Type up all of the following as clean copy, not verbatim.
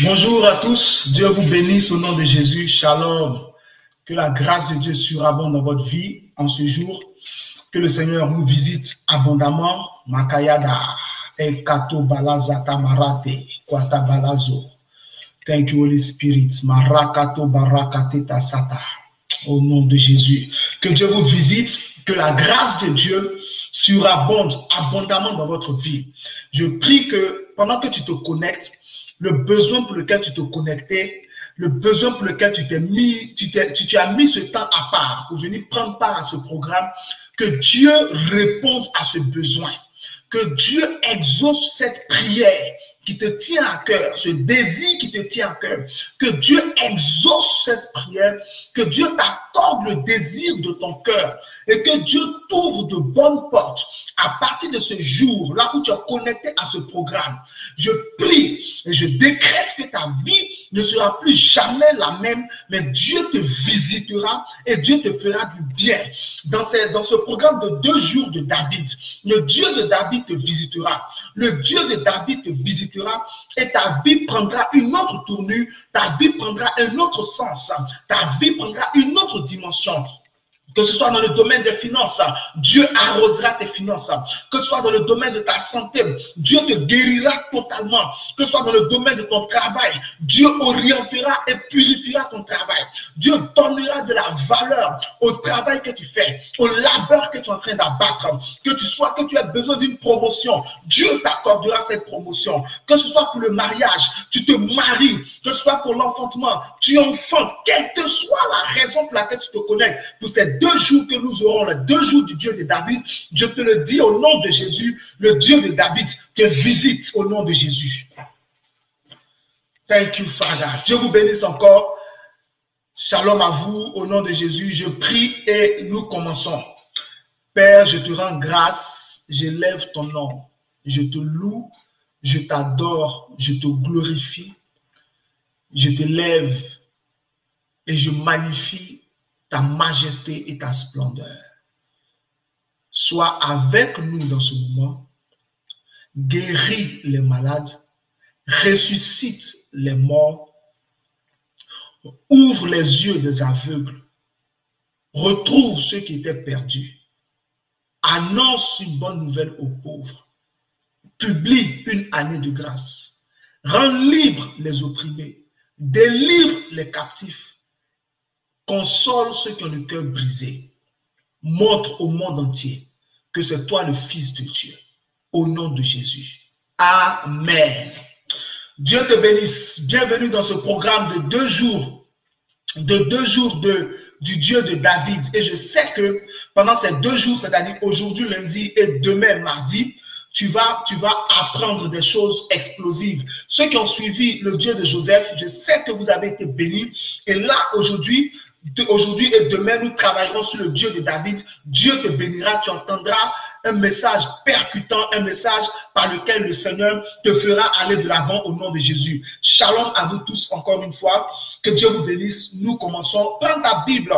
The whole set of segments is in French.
Bonjour à tous, Dieu vous bénisse au nom de Jésus, shalom. Que la grâce de Dieu surabonde dans votre vie en ce jour. Que le Seigneur vous visite abondamment. Makayada, Ekato Balazata Marate, Kwata Balazo. Thank you, Holy Spirit. Marakato Barakate Tasata. Au nom de Jésus. Que Dieu vous visite, que la grâce de Dieu surabonde abondamment dans votre vie. Je prie que pendant que tu te connectes, le besoin pour lequel tu te connectais, le besoin pour lequel tu as mis ce temps à part pour venir prendre part à ce programme, que Dieu réponde à ce besoin, que Dieu exauce cette prière qui te tient à cœur, ce désir qui te tient à cœur, que Dieu exauce cette prière, que Dieu t'accorde le désir de ton cœur et que Dieu t'ouvre de bonnes portes à partir de ce jour, là où tu es connecté à ce programme. Je prie et je décrète que ta vie ne sera plus jamais la même, mais Dieu te visitera et Dieu te fera du bien. Dans ce programme de 2 jours de David, le Dieu de David te visitera, le Dieu de David te visitera et ta vie prendra une autre tournure, ta vie prendra un autre sens, ta vie prendra une autre dimension. Que ce soit dans le domaine des finances, Dieu arrosera tes finances. Que ce soit dans le domaine de ta santé, Dieu te guérira totalement. Que ce soit dans le domaine de ton travail, Dieu orientera et purifiera ton travail. Dieu donnera de la valeur au travail que tu fais, au labeur que tu es en train d'abattre. Que tu aies besoin d'une promotion, Dieu t'accordera cette promotion. Que ce soit pour le mariage, tu te maries. Que ce soit pour l'enfantement, tu enfantes. Quelle que soit la raison pour laquelle tu te connectes, pour cette 2 jours que nous aurons, les 2 jours du Dieu de David, je te le dis au nom de Jésus, le Dieu de David te visite au nom de Jésus. Thank you, Father. Dieu vous bénisse encore. Shalom à vous au nom de Jésus. Je prie et nous commençons. Père, je te rends grâce, j'élève ton nom. Je te loue, je t'adore, je te glorifie. Je t'élève et je magnifie ta majesté et ta splendeur. Sois avec nous dans ce moment, guéris les malades, ressuscite les morts, ouvre les yeux des aveugles, retrouve ceux qui étaient perdus, annonce une bonne nouvelle aux pauvres, publie une année de grâce, rend libres les opprimés, délivre les captifs, console ceux qui ont le cœur brisé. Montre au monde entier que c'est toi le Fils de Dieu. Au nom de Jésus. Amen. Dieu te bénisse. Bienvenue dans ce programme de 2 jours. Du Dieu de David. Et je sais que pendant ces 2 jours, c'est-à-dire aujourd'hui lundi et demain mardi, tu vas apprendre des choses explosives. Ceux qui ont suivi le Dieu de Joseph, je sais que vous avez été bénis. Et là, aujourd'hui et demain, nous travaillerons sur le Dieu de David. Dieu te bénira, tu entendras un message percutant, un message par lequel le Seigneur te fera aller de l'avant au nom de Jésus. Shalom à vous tous encore une fois. Que Dieu vous bénisse. Nous commençons. Prends ta Bible.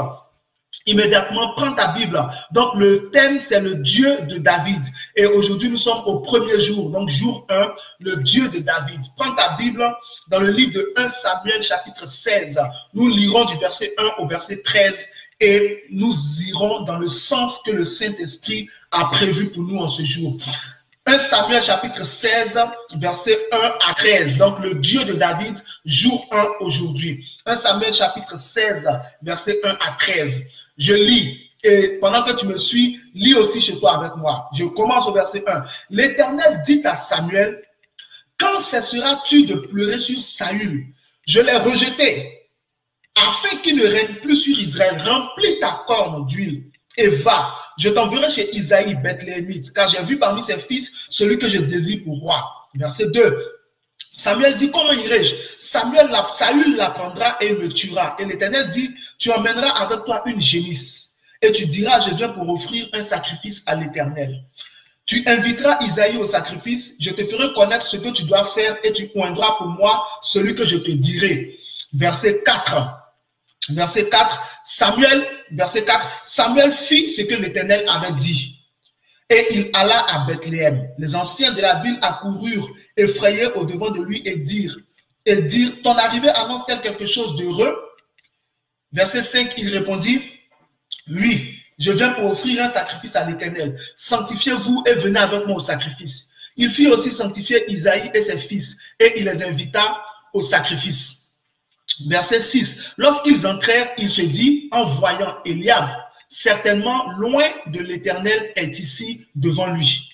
Immédiatement, prends ta Bible. Donc, le thème, c'est le Dieu de David. Et aujourd'hui, nous sommes au premier jour. Donc, jour 1, le Dieu de David. Prends ta Bible dans le livre de 1 Samuel, chapitre 16. Nous lirons du verset 1 au verset 13 et nous irons dans le sens que le Saint-Esprit a prévu pour nous en ce jour. 1 Samuel, chapitre 16, verset 1 à 13. Donc, le Dieu de David, jour 1 aujourd'hui. 1 Samuel, chapitre 16, verset 1 à 13. Je lis, et pendant que tu me suis, lis aussi chez toi avec moi. Je commence au verset 1. L'Éternel dit à Samuel, « Quand cesseras-tu de pleurer sur Saül? Je l'ai rejeté, afin qu'il ne règne plus sur Israël. Remplis ta corne d'huile et va. Je t'enverrai chez Isaïe, Bethléemite, car j'ai vu parmi ses fils celui que je désire pour roi. » Verset 2. Samuel dit, comment irai-je? Saül l'apprendra et il me tuera. Et l'Éternel dit, tu emmèneras avec toi une génisse. Et tu diras, je viens pour offrir un sacrifice à l'Éternel. Tu inviteras Isaïe au sacrifice, je te ferai connaître ce que tu dois faire et tu oindras pour moi celui que je te dirai. Verset 4. Verset 4, Samuel fit ce que l'Éternel avait dit. Et il alla à Bethléem. Les anciens de la ville accoururent, effrayés au devant de lui et dirent, et dire, ton arrivée annonce-t-elle quelque chose d'heureux? Verset 5, il répondit, oui, je viens pour offrir un sacrifice à l'Éternel. Sanctifiez-vous et venez avec moi au sacrifice. Il fit aussi sanctifier Isaïe et ses fils, et il les invita au sacrifice. Verset 6, lorsqu'ils entrèrent, il se dit, en voyant Eliab, certainement loin de l'Éternel est ici devant lui.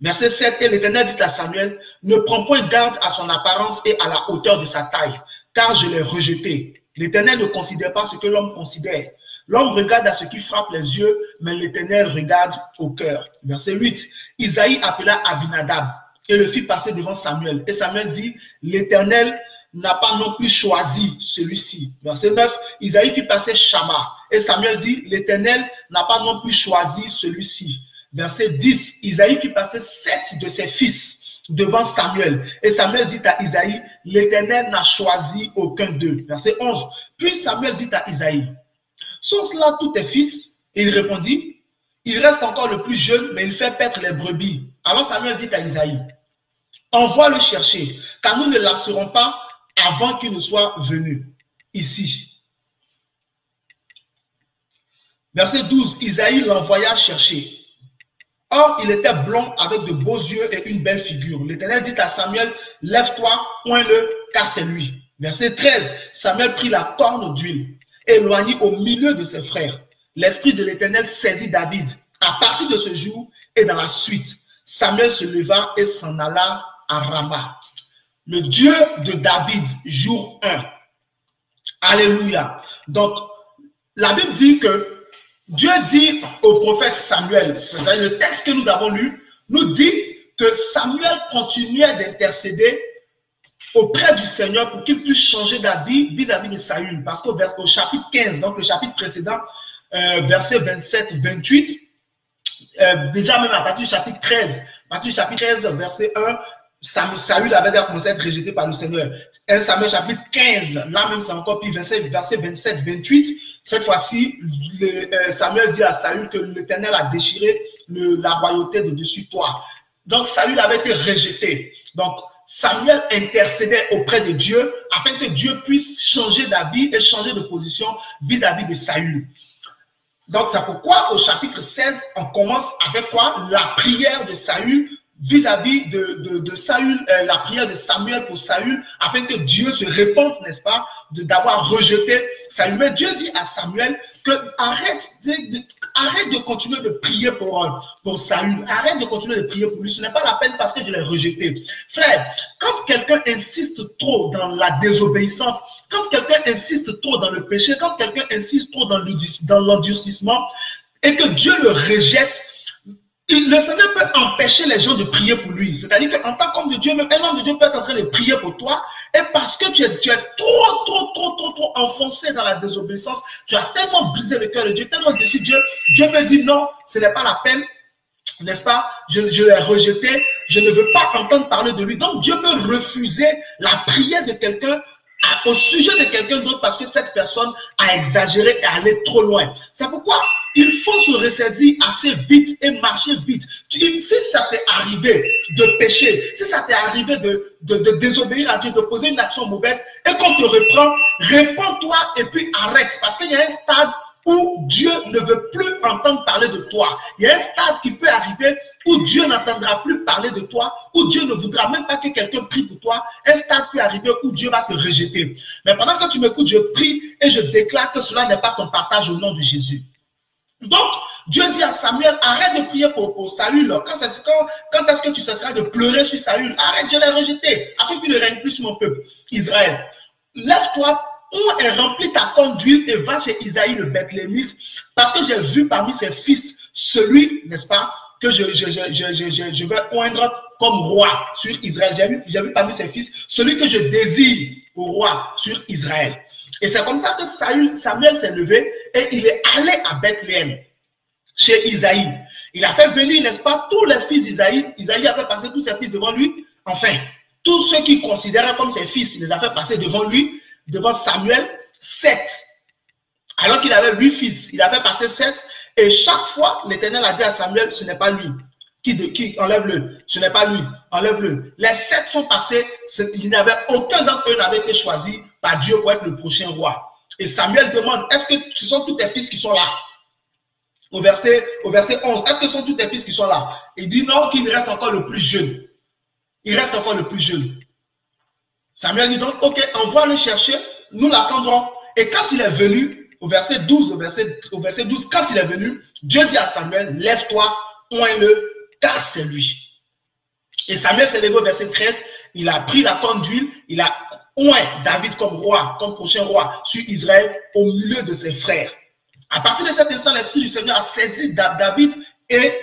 Verset 7, et l'Éternel dit à Samuel, ne prends point garde à son apparence et à la hauteur de sa taille, car je l'ai rejeté. L'Éternel ne considère pas ce que l'homme considère. L'homme regarde à ce qui frappe les yeux, mais l'Éternel regarde au cœur. Verset 8, Isaïe appela Abinadab et le fit passer devant Samuel. Et Samuel dit, l'Éternel n'a pas non plus choisi celui-ci. Verset 9, Isaïe fit passer Shama. Et Samuel dit, l'Éternel n'a pas non plus choisi celui-ci. Verset 10, Isaïe fit passer 7 de ses fils devant Samuel. Et Samuel dit à Isaïe, l'Éternel n'a choisi aucun d'eux. Verset 11, puis Samuel dit à Isaïe, sont cela tous tes fils? Et il répondit, il reste encore le plus jeune, mais il fait paître les brebis. Alors Samuel dit à Isaïe, envoie-le chercher, car nous ne la lasserons pas avant qu'il ne soit venu ici. Verset 12, Isaïe l'envoya chercher. Or, il était blond avec de beaux yeux et une belle figure. L'Éternel dit à Samuel, lève-toi, oins-le, car c'est lui. Verset 13, Samuel prit la corne d'huile, éloigné au milieu de ses frères. L'esprit de l'Éternel saisit David. À partir de ce jour et dans la suite, Samuel se leva et s'en alla à Rama. Le Dieu de David, jour 1. Alléluia. Donc, la Bible dit que Dieu dit au prophète Samuel, c'est-à-dire le texte que nous avons lu, nous dit que Samuel continuait d'intercéder auprès du Seigneur pour qu'il puisse changer d'avis vis-à-vis de Saül. Parce qu'au chapitre 15, donc le chapitre précédent, verset 27-28, déjà même à partir du chapitre 13, verset 1, Saül avait déjà commencé à être rejeté par le Seigneur. 1 Samuel chapitre 15, là même c'est encore plus, verset 27-28, cette fois-ci, Samuel dit à Saül que l'Éternel a déchiré la royauté de dessus toi. Donc Saül avait été rejeté. Donc Samuel intercédait auprès de Dieu afin que Dieu puisse changer d'avis et changer de position vis-à-vis de Saül. Donc c'est pourquoi au chapitre 16, on commence avec quoi? La prière de Saül vis-à-vis de Saül, la prière de Samuel pour Saül, afin que Dieu se répande, n'est-ce pas, d'avoir rejeté Saül. Mais Dieu dit à Samuel que arrête de continuer de prier pour Saül, arrête de continuer de prier pour lui, ce n'est pas la peine parce que je l'ai rejeté. Frère, quand quelqu'un insiste trop dans la désobéissance, quand quelqu'un insiste trop dans le péché, quand quelqu'un insiste trop dans l'endurcissement, et que Dieu le rejette, le Seigneur peut empêcher les gens de prier pour lui. C'est-à-dire qu'en tant qu'homme de Dieu, même un homme de Dieu peut être en train de prier pour toi. Et parce que tu es trop enfoncé dans la désobéissance, tu as tellement brisé le cœur de Dieu, tellement déçu Dieu, Dieu peut dire non, ce n'est pas la peine, n'est-ce pas? Je l'ai rejeté, je ne veux pas entendre parler de lui. Donc Dieu peut refuser la prière de quelqu'un au sujet de quelqu'un d'autre parce que cette personne a exagéré et allé trop loin. C'est pourquoi il faut se ressaisir assez vite et marcher vite. Si ça t'est arrivé de pécher, si ça t'est arrivé de désobéir à Dieu, de poser une action mauvaise et qu'on te reprend, réponds-toi et puis arrête. Parce qu'il y a un stade où Dieu ne veut plus entendre parler de toi. Il y a un stade qui peut arriver où Dieu n'entendra plus parler de toi, où Dieu ne voudra même pas que quelqu'un prie pour toi. Un stade peut arriver où Dieu va te rejeter. Mais pendant que tu m'écoutes, je prie et je déclare que cela n'est pas ton partage au nom de Jésus. Donc, Dieu dit à Samuel, arrête de prier pour Saül. Quand est-ce que tu cesseras de pleurer sur Saül? Arrête, je l'ai rejeté, afin qu'il ne règne plus sur mon peuple, Israël. Lève-toi, et remplis ta corne d'huile et va chez Isaïe le Bethlémite, parce que j'ai vu parmi ses fils celui, n'est-ce pas, que je vais oindre comme roi sur Israël. J'ai vu parmi ses fils celui que je désire au roi sur Israël. Et c'est comme ça que Samuel s'est levé et il est allé à Bethléem, chez Isaïe. Il a fait venir, n'est-ce pas, tous les fils d'Isaïe. Isaïe avait passé tous ses fils devant lui. Enfin, tous ceux qu'il considérait comme ses fils, il les a fait passer devant lui, devant Samuel, 7. Alors qu'il avait 8 fils, il a fait passer 7. Et chaque fois, l'Éternel a dit à Samuel, ce n'est pas lui. qui enlève-le. Ce n'est pas lui. Enlève-le. Les 7 sont passés. Il n'y avait aucun d'entre eux n'avait été choisi par Dieu pour être le prochain roi. Et Samuel demande, est-ce que ce sont tous tes fils qui sont là? Au verset 11, est-ce que ce sont tous tes fils qui sont là? Il dit non, qu'il reste encore le plus jeune. Il reste encore le plus jeune. Samuel dit donc, ok, envoie le chercher, nous l'attendrons. Et quand il est venu, au verset 12, quand il est venu, Dieu dit à Samuel, lève-toi, oins-le, car c'est lui. Et Samuel s'est levé au verset 13, il a pris la corne d'huile, il a oint David comme roi, comme prochain roi sur Israël au milieu de ses frères. À partir de cet instant, l'Esprit du Seigneur a saisi David et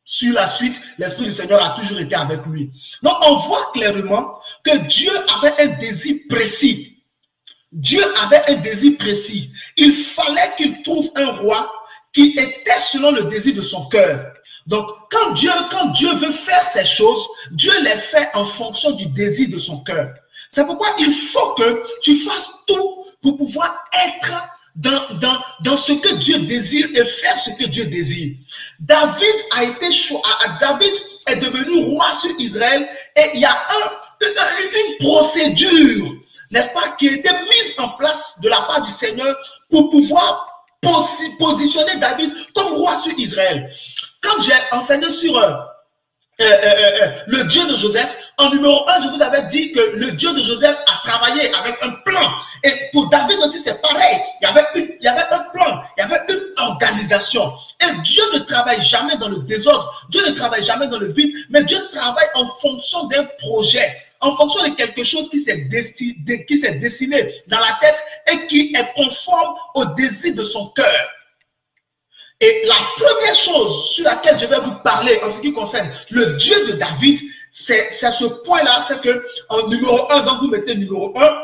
sur la suite, l'Esprit du Seigneur a toujours été avec lui. Donc, on voit clairement que Dieu avait un désir précis. Dieu avait un désir précis. Il fallait qu'il trouve un roi qui était selon le désir de son cœur. Donc, quand Dieu veut faire ces choses, Dieu les fait en fonction du désir de son cœur. C'est pourquoi il faut que tu fasses tout pour pouvoir être dans ce que Dieu désire et faire ce que Dieu désire. David est devenu roi sur Israël et il y a une procédure, n'est-ce pas, qui a été mise en place de la part du Seigneur pour pouvoir positionner David comme roi sur Israël. Quand j'ai enseigné sur le Dieu de Joseph, en numéro 1, je vous avais dit que le Dieu de Joseph a travaillé avec un plan. Et pour David aussi, c'est pareil. Il y avait un plan, il y avait une organisation. Et Dieu ne travaille jamais dans le désordre, Dieu ne travaille jamais dans le vide, mais Dieu travaille en fonction d'un projet, en fonction de quelque chose qui s'est dessiné dans la tête et qui est conforme au désir de son cœur. Et la première chose sur laquelle je vais vous parler en ce qui concerne le Dieu de David, c'est ce point-là, c'est que en numéro 1, donc vous mettez numéro 1,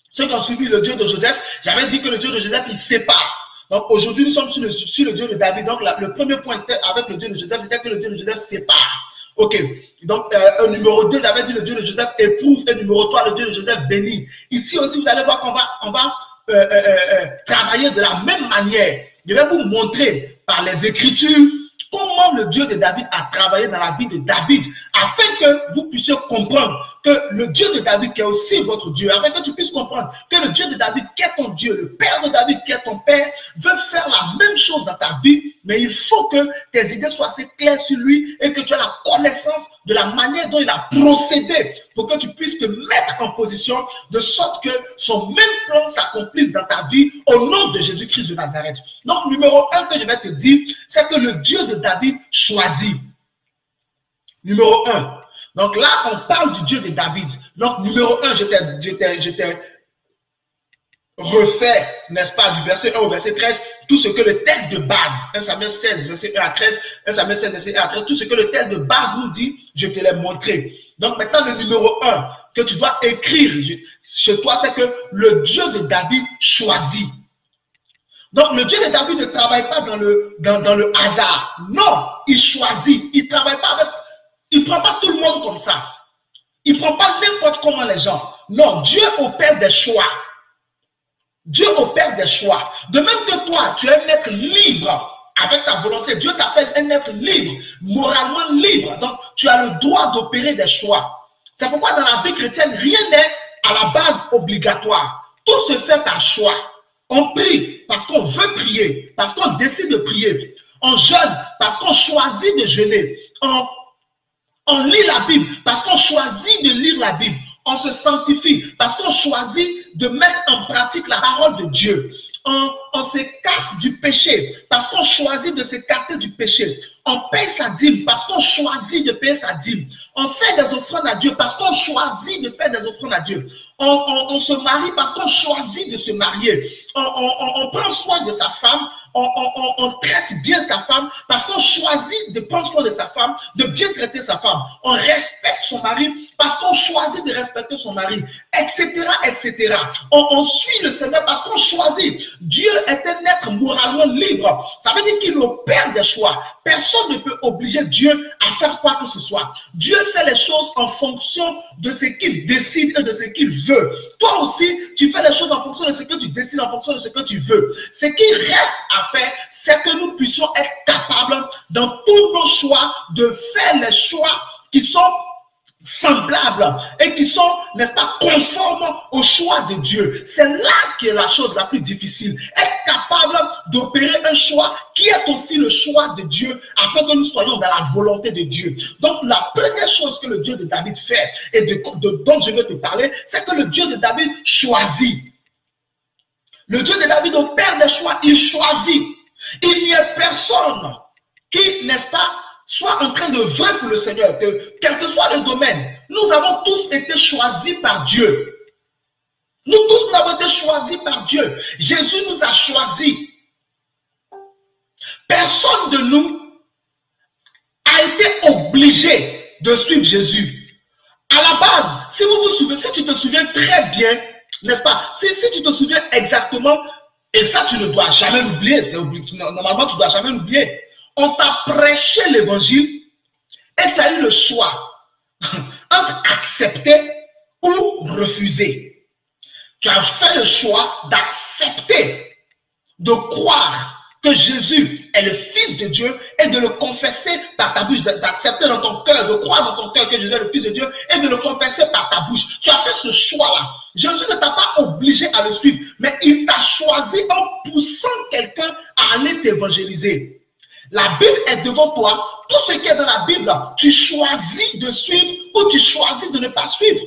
ceux qui ont suivi le Dieu de Joseph, j'avais dit que le Dieu de Joseph, il sépare. Donc aujourd'hui, nous sommes sur le Dieu de David. Donc le premier point, c'était avec le Dieu de Joseph, c'était que le Dieu de Joseph sépare. Ok, donc numéro 2, j'avais dit le Dieu de Joseph éprouve, et numéro 3, le Dieu de Joseph bénit. Ici aussi, vous allez voir qu'on va travailler de la même manière. Je vais vous montrer par les Écritures comment le Dieu de David a travaillé dans la vie de David, afin que vous puissiez comprendre que le Dieu de David qui est aussi votre Dieu, afin que tu puisses comprendre que le Dieu de David qui est ton Dieu, le Père de David qui est ton Père, veut faire la même chose dans ta vie, mais il faut que tes idées soient assez claires sur lui et que tu aies la connaissance de la manière dont il a procédé pour que tu puisses te mettre en position de sorte que son même plan s'accomplisse dans ta vie au nom de Jésus-Christ de Nazareth. Donc, numéro 1 que je vais te dire, c'est que le Dieu de David choisit. Numéro 1. Donc là, on parle du Dieu de David. Donc, numéro 1, j'étais refait, n'est-ce pas, du verset 1 au verset 13, tout ce que le texte de base, 1 Samuel 16, verset 1 à 13, 1 Samuel 16, verset 1 à 13, tout ce que le texte de base nous dit, je te l'ai montré. Donc maintenant, le numéro 1 que tu dois écrire chez toi, c'est que le Dieu de David choisit. Donc le Dieu de David ne travaille pas dans le hasard. Non, il choisit. Il ne travaille pas avec... Il ne prend pas tout le monde comme ça. Il ne prend pas n'importe comment les gens. Non, Dieu opère des choix. Dieu opère des choix. De même que toi, tu es un être libre avec ta volonté. Dieu t'appelle un être libre, moralement libre. Donc, tu as le droit d'opérer des choix. C'est pourquoi dans la vie chrétienne, rien n'est à la base obligatoire. Tout se fait par choix. On prie parce qu'on veut prier, parce qu'on décide de prier. On jeûne parce qu'on choisit de jeûner. On lit la Bible parce qu'on choisit de lire la Bible. On se sanctifie parce qu'on choisit de mettre en pratique la parole de Dieu. On s'écarte du péché parce qu'on choisit de s'écarter du péché. On paye sa dîme parce qu'on choisit de payer sa dîme. On fait des offrandes à Dieu parce qu'on choisit de faire des offrandes à Dieu. On se marie parce qu'on choisit de se marier. On prend soin de sa femme. On traite bien sa femme parce qu'on choisit de prendre soin de sa femme, de bien traiter sa femme. On respecte son mari parce qu'on choisit de respecter son mari, etc., etc. On suit le Seigneur parce qu'on choisit. Dieu est un être moralement libre. Ça veut dire qu'il opère des choix. Personne ne peut obliger Dieu à faire quoi que ce soit. Dieu fait les choses en fonction de ce qu'il décide et de ce qu'il veut. Toi aussi, tu fais les choses en fonction de ce que tu décides, en fonction de ce que tu veux. Ce qui reste à faire, c'est que nous puissions être capables dans tous nos choix de faire les choix qui sont semblables et qui sont, n'est-ce pas, conformes au choix de Dieu. C'est là qui est la chose la plus difficile. Être capable d'opérer un choix qui est aussi le choix de Dieu afin que nous soyons dans la volonté de Dieu. Donc la première chose que le Dieu de David fait et dont je vais te parler, c'est que le Dieu de David choisit. Le Dieu de David opère des choix, il choisit. Il n'y a personne qui, n'est-ce pas, soit en train de vœux pour le Seigneur, que quel que soit le domaine, nous avons tous été choisis par Dieu. Nous tous nous avons été choisis par Dieu. Jésus nous a choisis. Personne de nous a été obligé de suivre Jésus. À la base, si vous vous souvenez, si tu te souviens très bien, n'est-ce pas, si tu te souviens exactement, et ça tu ne dois jamais l'oublier, normalement tu ne dois jamais l'oublier. On t'a prêché l'évangile et tu as eu le choix entre accepter ou refuser. Tu as fait le choix d'accepter, de croire que Jésus est le Fils de Dieu et de le confesser par ta bouche, d'accepter dans ton cœur, de croire dans ton cœur que Jésus est le Fils de Dieu et de le confesser par ta bouche. Tu as fait ce choix-là. Jésus ne t'a pas obligé à le suivre, mais il t'a choisi en poussant quelqu'un à aller t'évangéliser. La Bible est devant toi. Tout ce qui est dans la Bible, tu choisis de suivre ou tu choisis de ne pas suivre.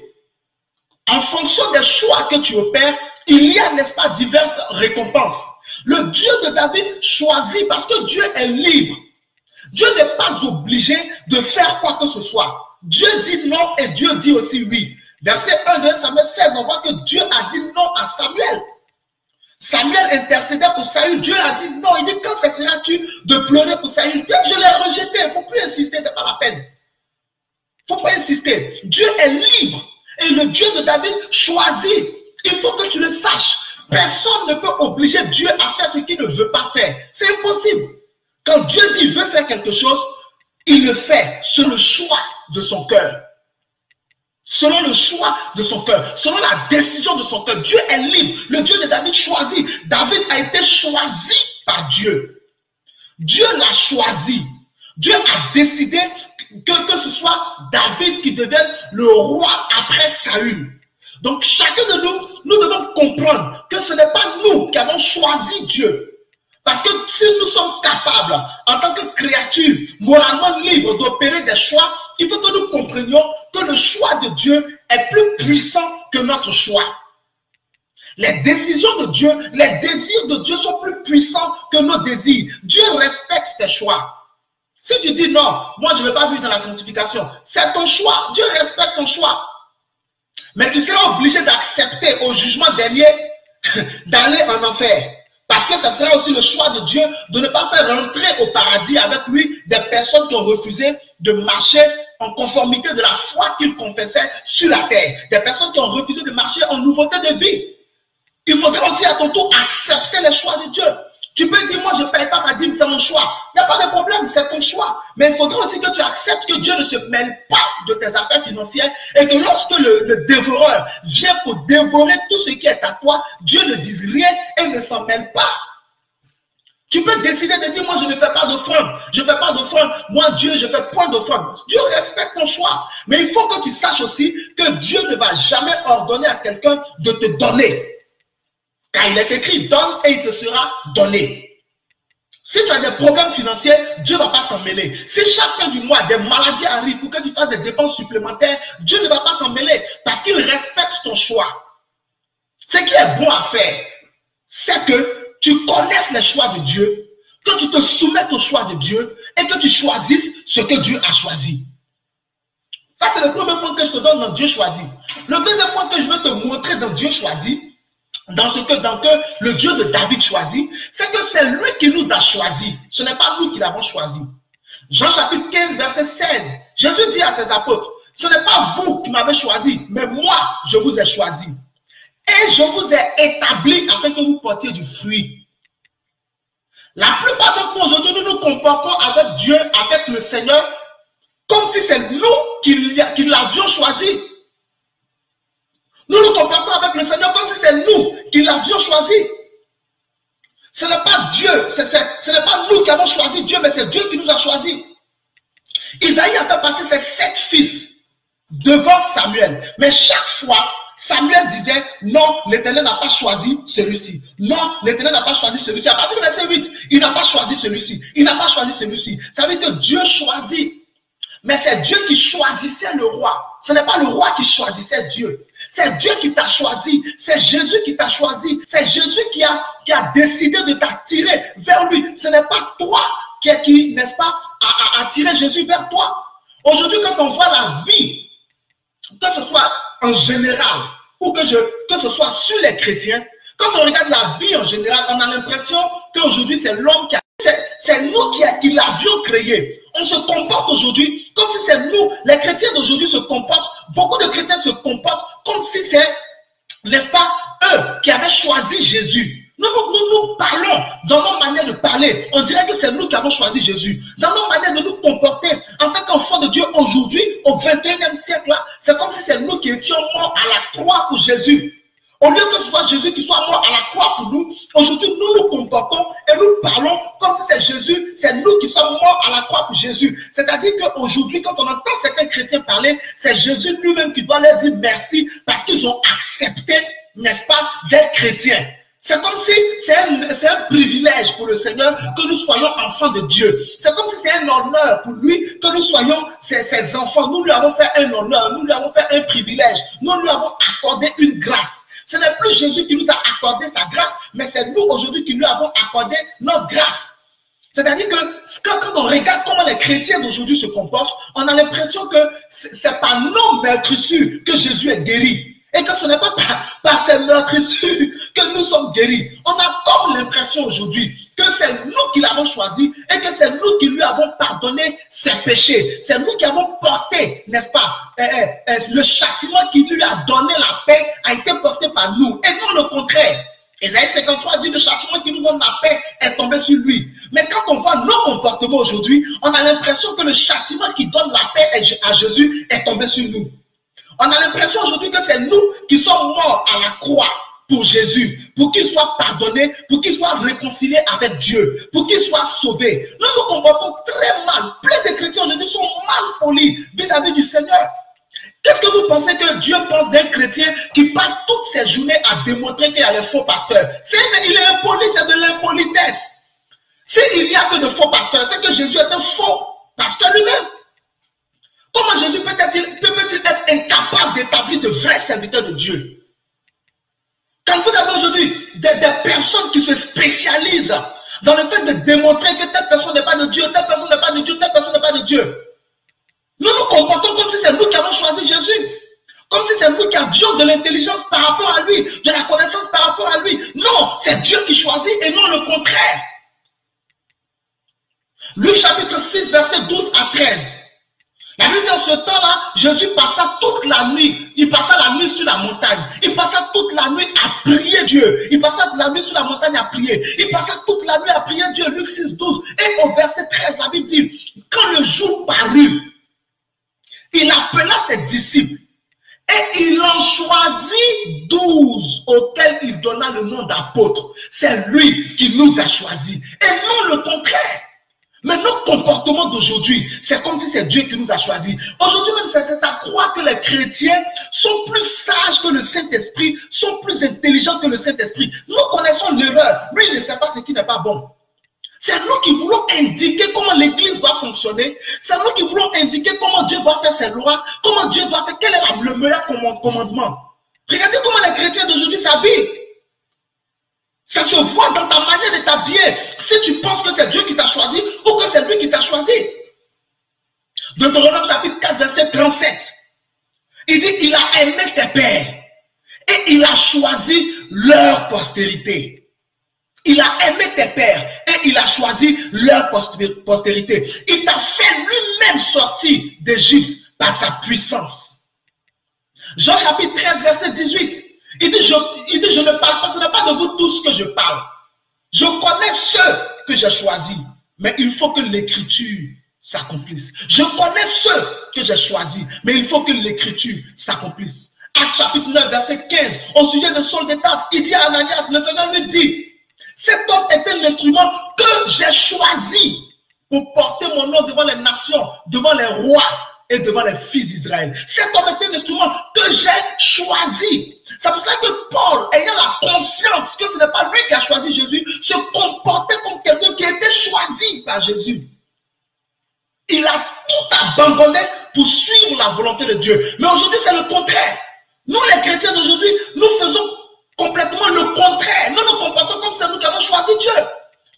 En fonction des choix que tu opères, il y a, n'est-ce pas, diverses récompenses. Le Dieu de David choisit parce que Dieu est libre. Dieu n'est pas obligé de faire quoi que ce soit. Dieu dit non et Dieu dit aussi oui. Verset 1 de Samuel 16, on voit que Dieu a dit non à Samuel. Samuel intercédait pour Saül. Dieu a dit non. Il dit, quand cesseras-tu de pleurer pour Saül? Je l'ai rejeté. Il ne faut plus insister, ce n'est pas la peine. Il ne faut pas insister. Dieu est libre. Et le Dieu de David choisit. Il faut que tu le saches. Personne ne peut obliger Dieu à faire ce qu'il ne veut pas faire. C'est impossible. Quand Dieu dit qu'il veut faire quelque chose, il le fait sur le choix de son cœur. Selon le choix de son cœur, selon la décision de son cœur. Dieu est libre. Le Dieu de David choisit. David a été choisi par Dieu. Dieu l'a choisi. Dieu a décidé que ce soit David qui devienne le roi après Saül. Donc chacun de nous, nous devons comprendre que ce n'est pas nous qui avons choisi Dieu. Parce que si nous sommes capables, en tant que créatures moralement libres d'opérer des choix, il faut que nous comprenions que le choix de Dieu est plus puissant que notre choix. Les décisions de Dieu, les désirs de Dieu sont plus puissants que nos désirs. Dieu respecte tes choix. Si tu dis non, moi je ne vais pas vivre dans la sanctification, c'est ton choix. Dieu respecte ton choix. Mais tu seras obligé d'accepter au jugement dernier d'aller en enfer. Parce que ça sera aussi le choix de Dieu de ne pas faire rentrer au paradis avec lui des personnes qui ont refusé de marcher en conformité de la foi qu'ils confessaient sur la terre. Des personnes qui ont refusé de marcher en nouveauté de vie. Il faudra aussi à ton tour accepter les choix de Dieu. Tu peux dire, moi je ne paye pas ma dîme, c'est mon choix. Il n'y a pas de problème, c'est ton choix. Mais il faudra aussi que tu acceptes que Dieu ne se mêle pas de tes affaires financières et que lorsque le dévoreur vient pour dévorer tout ce qui est à toi, Dieu ne dise rien et ne s'en mêle pas. Tu peux décider de dire, moi je ne fais pas d'offrande, je ne fais pas d'offrande, moi Dieu je fais point d'offrande. Dieu respecte ton choix. Mais il faut que tu saches aussi que Dieu ne va jamais ordonner à quelqu'un de te donner. Car il est écrit, donne et il te sera donné. Si tu as des problèmes financiers, Dieu ne va pas s'en mêler. Si chaque fin du mois, des maladies arrivent pour que tu fasses des dépenses supplémentaires, Dieu ne va pas s'en mêler parce qu'il respecte ton choix. Ce qui est bon à faire, c'est que tu connaisses les choix de Dieu, que tu te soumettes au choix de Dieu et que tu choisisses ce que Dieu a choisi. Ça, c'est le premier point que je te donne dans Dieu choisi. Le deuxième point que je veux te montrer dans Dieu choisi, dans que le Dieu de David choisit, c'est que c'est lui qui nous a choisis. Ce n'est pas nous qui l'avons choisi. Jean chapitre 15, verset 16. Jésus dit à ses apôtres, ce n'est pas vous qui m'avez choisi, mais moi, je vous ai choisi. Et je vous ai établi afin que vous portiez du fruit. La plupart d'entre nous aujourd'hui, nous nous comportons avec Dieu, avec le Seigneur, comme si c'est nous qui l'avions choisi. Nous nous comportons avec le Seigneur comme si c'est nous qui l'avions choisi. Ce n'est pas Dieu, ce n'est pas nous qui avons choisi Dieu, mais c'est Dieu qui nous a choisis. Isaïe a fait passer ses 7 fils devant Samuel. Mais chaque fois, Samuel disait, non, l'Éternel n'a pas choisi celui-ci. Non, l'Éternel n'a pas choisi celui-ci. À partir du verset 8, il n'a pas choisi celui-ci. Il n'a pas choisi celui-ci. Ça veut dire que Dieu choisit. Mais c'est Dieu qui choisissait le roi. Ce n'est pas le roi qui choisissait Dieu. C'est Dieu qui t'a choisi. C'est Jésus qui t'a choisi. C'est Jésus qui a décidé de t'attirer vers lui. Ce n'est pas toi qui n'est-ce pas, a attiré Jésus vers toi. Aujourd'hui, quand on voit la vie, que ce soit en général ou que ce soit sur les chrétiens, quand on regarde la vie en général, on a l'impression qu'aujourd'hui c'est l'homme c'est nous qui l'avions créé. On se comporte aujourd'hui comme si c'est nous. Les chrétiens d'aujourd'hui se comportent, beaucoup de chrétiens se comportent comme si c'est, n'est-ce pas, eux qui avaient choisi Jésus. Nous parlons dans nos manières de parler. On dirait que c'est nous qui avons choisi Jésus. Dans nos manières de nous comporter en tant qu'enfants de Dieu aujourd'hui, au 21e siècle, c'est comme si c'est nous qui étions morts à la croix pour Jésus. Au lieu que ce soit Jésus qui soit mort à la croix pour nous, aujourd'hui nous nous comportons et nous parlons comme si c'est Jésus, c'est nous qui sommes morts à la croix pour Jésus. C'est-à-dire qu'aujourd'hui, quand on entend certains chrétiens parler, c'est Jésus lui-même qui doit leur dire merci parce qu'ils ont accepté, n'est-ce pas, d'être chrétiens. C'est comme si c'est un privilège pour le Seigneur que nous soyons enfants de Dieu. C'est comme si c'est un honneur pour lui que nous soyons ses enfants. Nous lui avons fait un honneur, nous lui avons fait un privilège, nous lui avons accordé une grâce. Ce n'est plus Jésus qui nous a accordé sa grâce, mais c'est nous aujourd'hui qui lui avons accordé notre grâce. C'est-à-dire que quand on regarde comment les chrétiens d'aujourd'hui se comportent, on a l'impression que c'est par nos meurtrissures que Jésus est guéri. Et que ce n'est pas par ces meurtrissures que nous sommes guéris. On a comme l'impression aujourd'hui que c'est nous qui l'avons choisi et que c'est nous qui lui avons pardonné ses péchés. C'est nous qui avons porté, n'est-ce pas, le châtiment qui lui a donné la paix a été porté par nous et non le contraire. Ésaïe 53 dit le châtiment qui nous donne la paix est tombé sur lui. Mais quand on voit nos comportements aujourd'hui, on a l'impression que le châtiment qui donne la paix à Jésus est tombé sur nous. On a l'impression aujourd'hui que c'est nous qui sommes morts à la croix pour Jésus, pour qu'il soit pardonné, pour qu'il soit réconcilié avec Dieu, pour qu'il soit sauvé. Nous nous comportons très mal. Plein de chrétiens aujourd'hui sont mal polis vis-à-vis du Seigneur. Qu'est-ce que vous pensez que Dieu pense d'un chrétien qui passe toutes ses journées à démontrer qu'il y a les faux pasteurs? Il est impoli, c'est de l'impolitesse. S'il n'y a que de faux pasteurs, c'est que Jésus est un faux pasteur lui-même. Comment Jésus peut-il être incapable d'établir de vrais serviteurs de Dieu? Quand vous avez aujourd'hui des personnes qui se spécialisent dans le fait de démontrer que telle personne n'est pas de Dieu, telle personne n'est pas de Dieu, telle personne n'est pas de Dieu, nous nous comportons comme si c'est nous qui avons choisi Jésus. Comme si c'est nous qui avions de l'intelligence par rapport à lui, de la connaissance par rapport à lui. Non, c'est Dieu qui choisit et non le contraire. Luc chapitre 6, verset 12 à 13. La Bible dit en ce temps-là, Jésus passa toute la nuit. Il passa la nuit sur la montagne. Il passa toute la nuit à prier Dieu. Il passa la nuit sur la montagne à prier. Il passa toute la nuit à prier Dieu. Luc 6, 12. Et au verset 13, la Bible dit, quand le jour parut, il appela ses disciples. Et il en choisit 12 auxquels il donna le nom d'apôtres. C'est lui qui nous a choisis. Et non le contraire. Mais nos comportements d'aujourd'hui, c'est comme si c'est Dieu qui nous a choisis. Aujourd'hui même, c'est à croire que les chrétiens sont plus sages que le Saint-Esprit, sont plus intelligents que le Saint-Esprit. Nous connaissons l'erreur. Lui, il ne sait pas ce qui n'est pas bon. C'est nous qui voulons indiquer comment l'Église doit fonctionner. C'est nous qui voulons indiquer comment Dieu doit faire ses lois, comment Dieu doit faire, quel est le meilleur commandement. Regardez comment les chrétiens d'aujourd'hui s'habillent. Ça se voit dans ta manière de t'habiller. Si tu penses que c'est Dieu qui t'a choisi ou que c'est lui qui t'a choisi. Deutéronome chapitre 4, verset 37. Il dit qu'il a aimé tes pères et il a choisi leur postérité. Il a aimé tes pères et il a choisi leur postérité. Il t'a fait lui-même sortir d'Égypte par sa puissance. Jean chapitre 13, verset 18. Il dit, je ne parle pas, ce n'est pas de vous tous que je parle. Je connais ceux que j'ai choisis, mais il faut que l'écriture s'accomplisse. Je connais ceux que j'ai choisis, mais il faut que l'écriture s'accomplisse. Actes chapitre 9, verset 15, au sujet de Saul de Tarse, il dit à Ananias, le Seigneur lui dit, Cet homme était l'instrument que j'ai choisi pour porter mon nom devant les nations, devant les rois et devant les fils d'Israël. Cet homme était l'instrument que j'ai choisi. C'est pour cela que Paul, ayant la conscience que ce n'est pas lui qui a choisi Jésus, se comportait comme quelqu'un qui était choisi par Jésus. Il a tout abandonné pour suivre la volonté de Dieu. Mais aujourd'hui, c'est le contraire. Nous, les chrétiens d'aujourd'hui, nous faisons complètement le contraire. Nous nous comportons comme c'est nous qui avons choisi Dieu.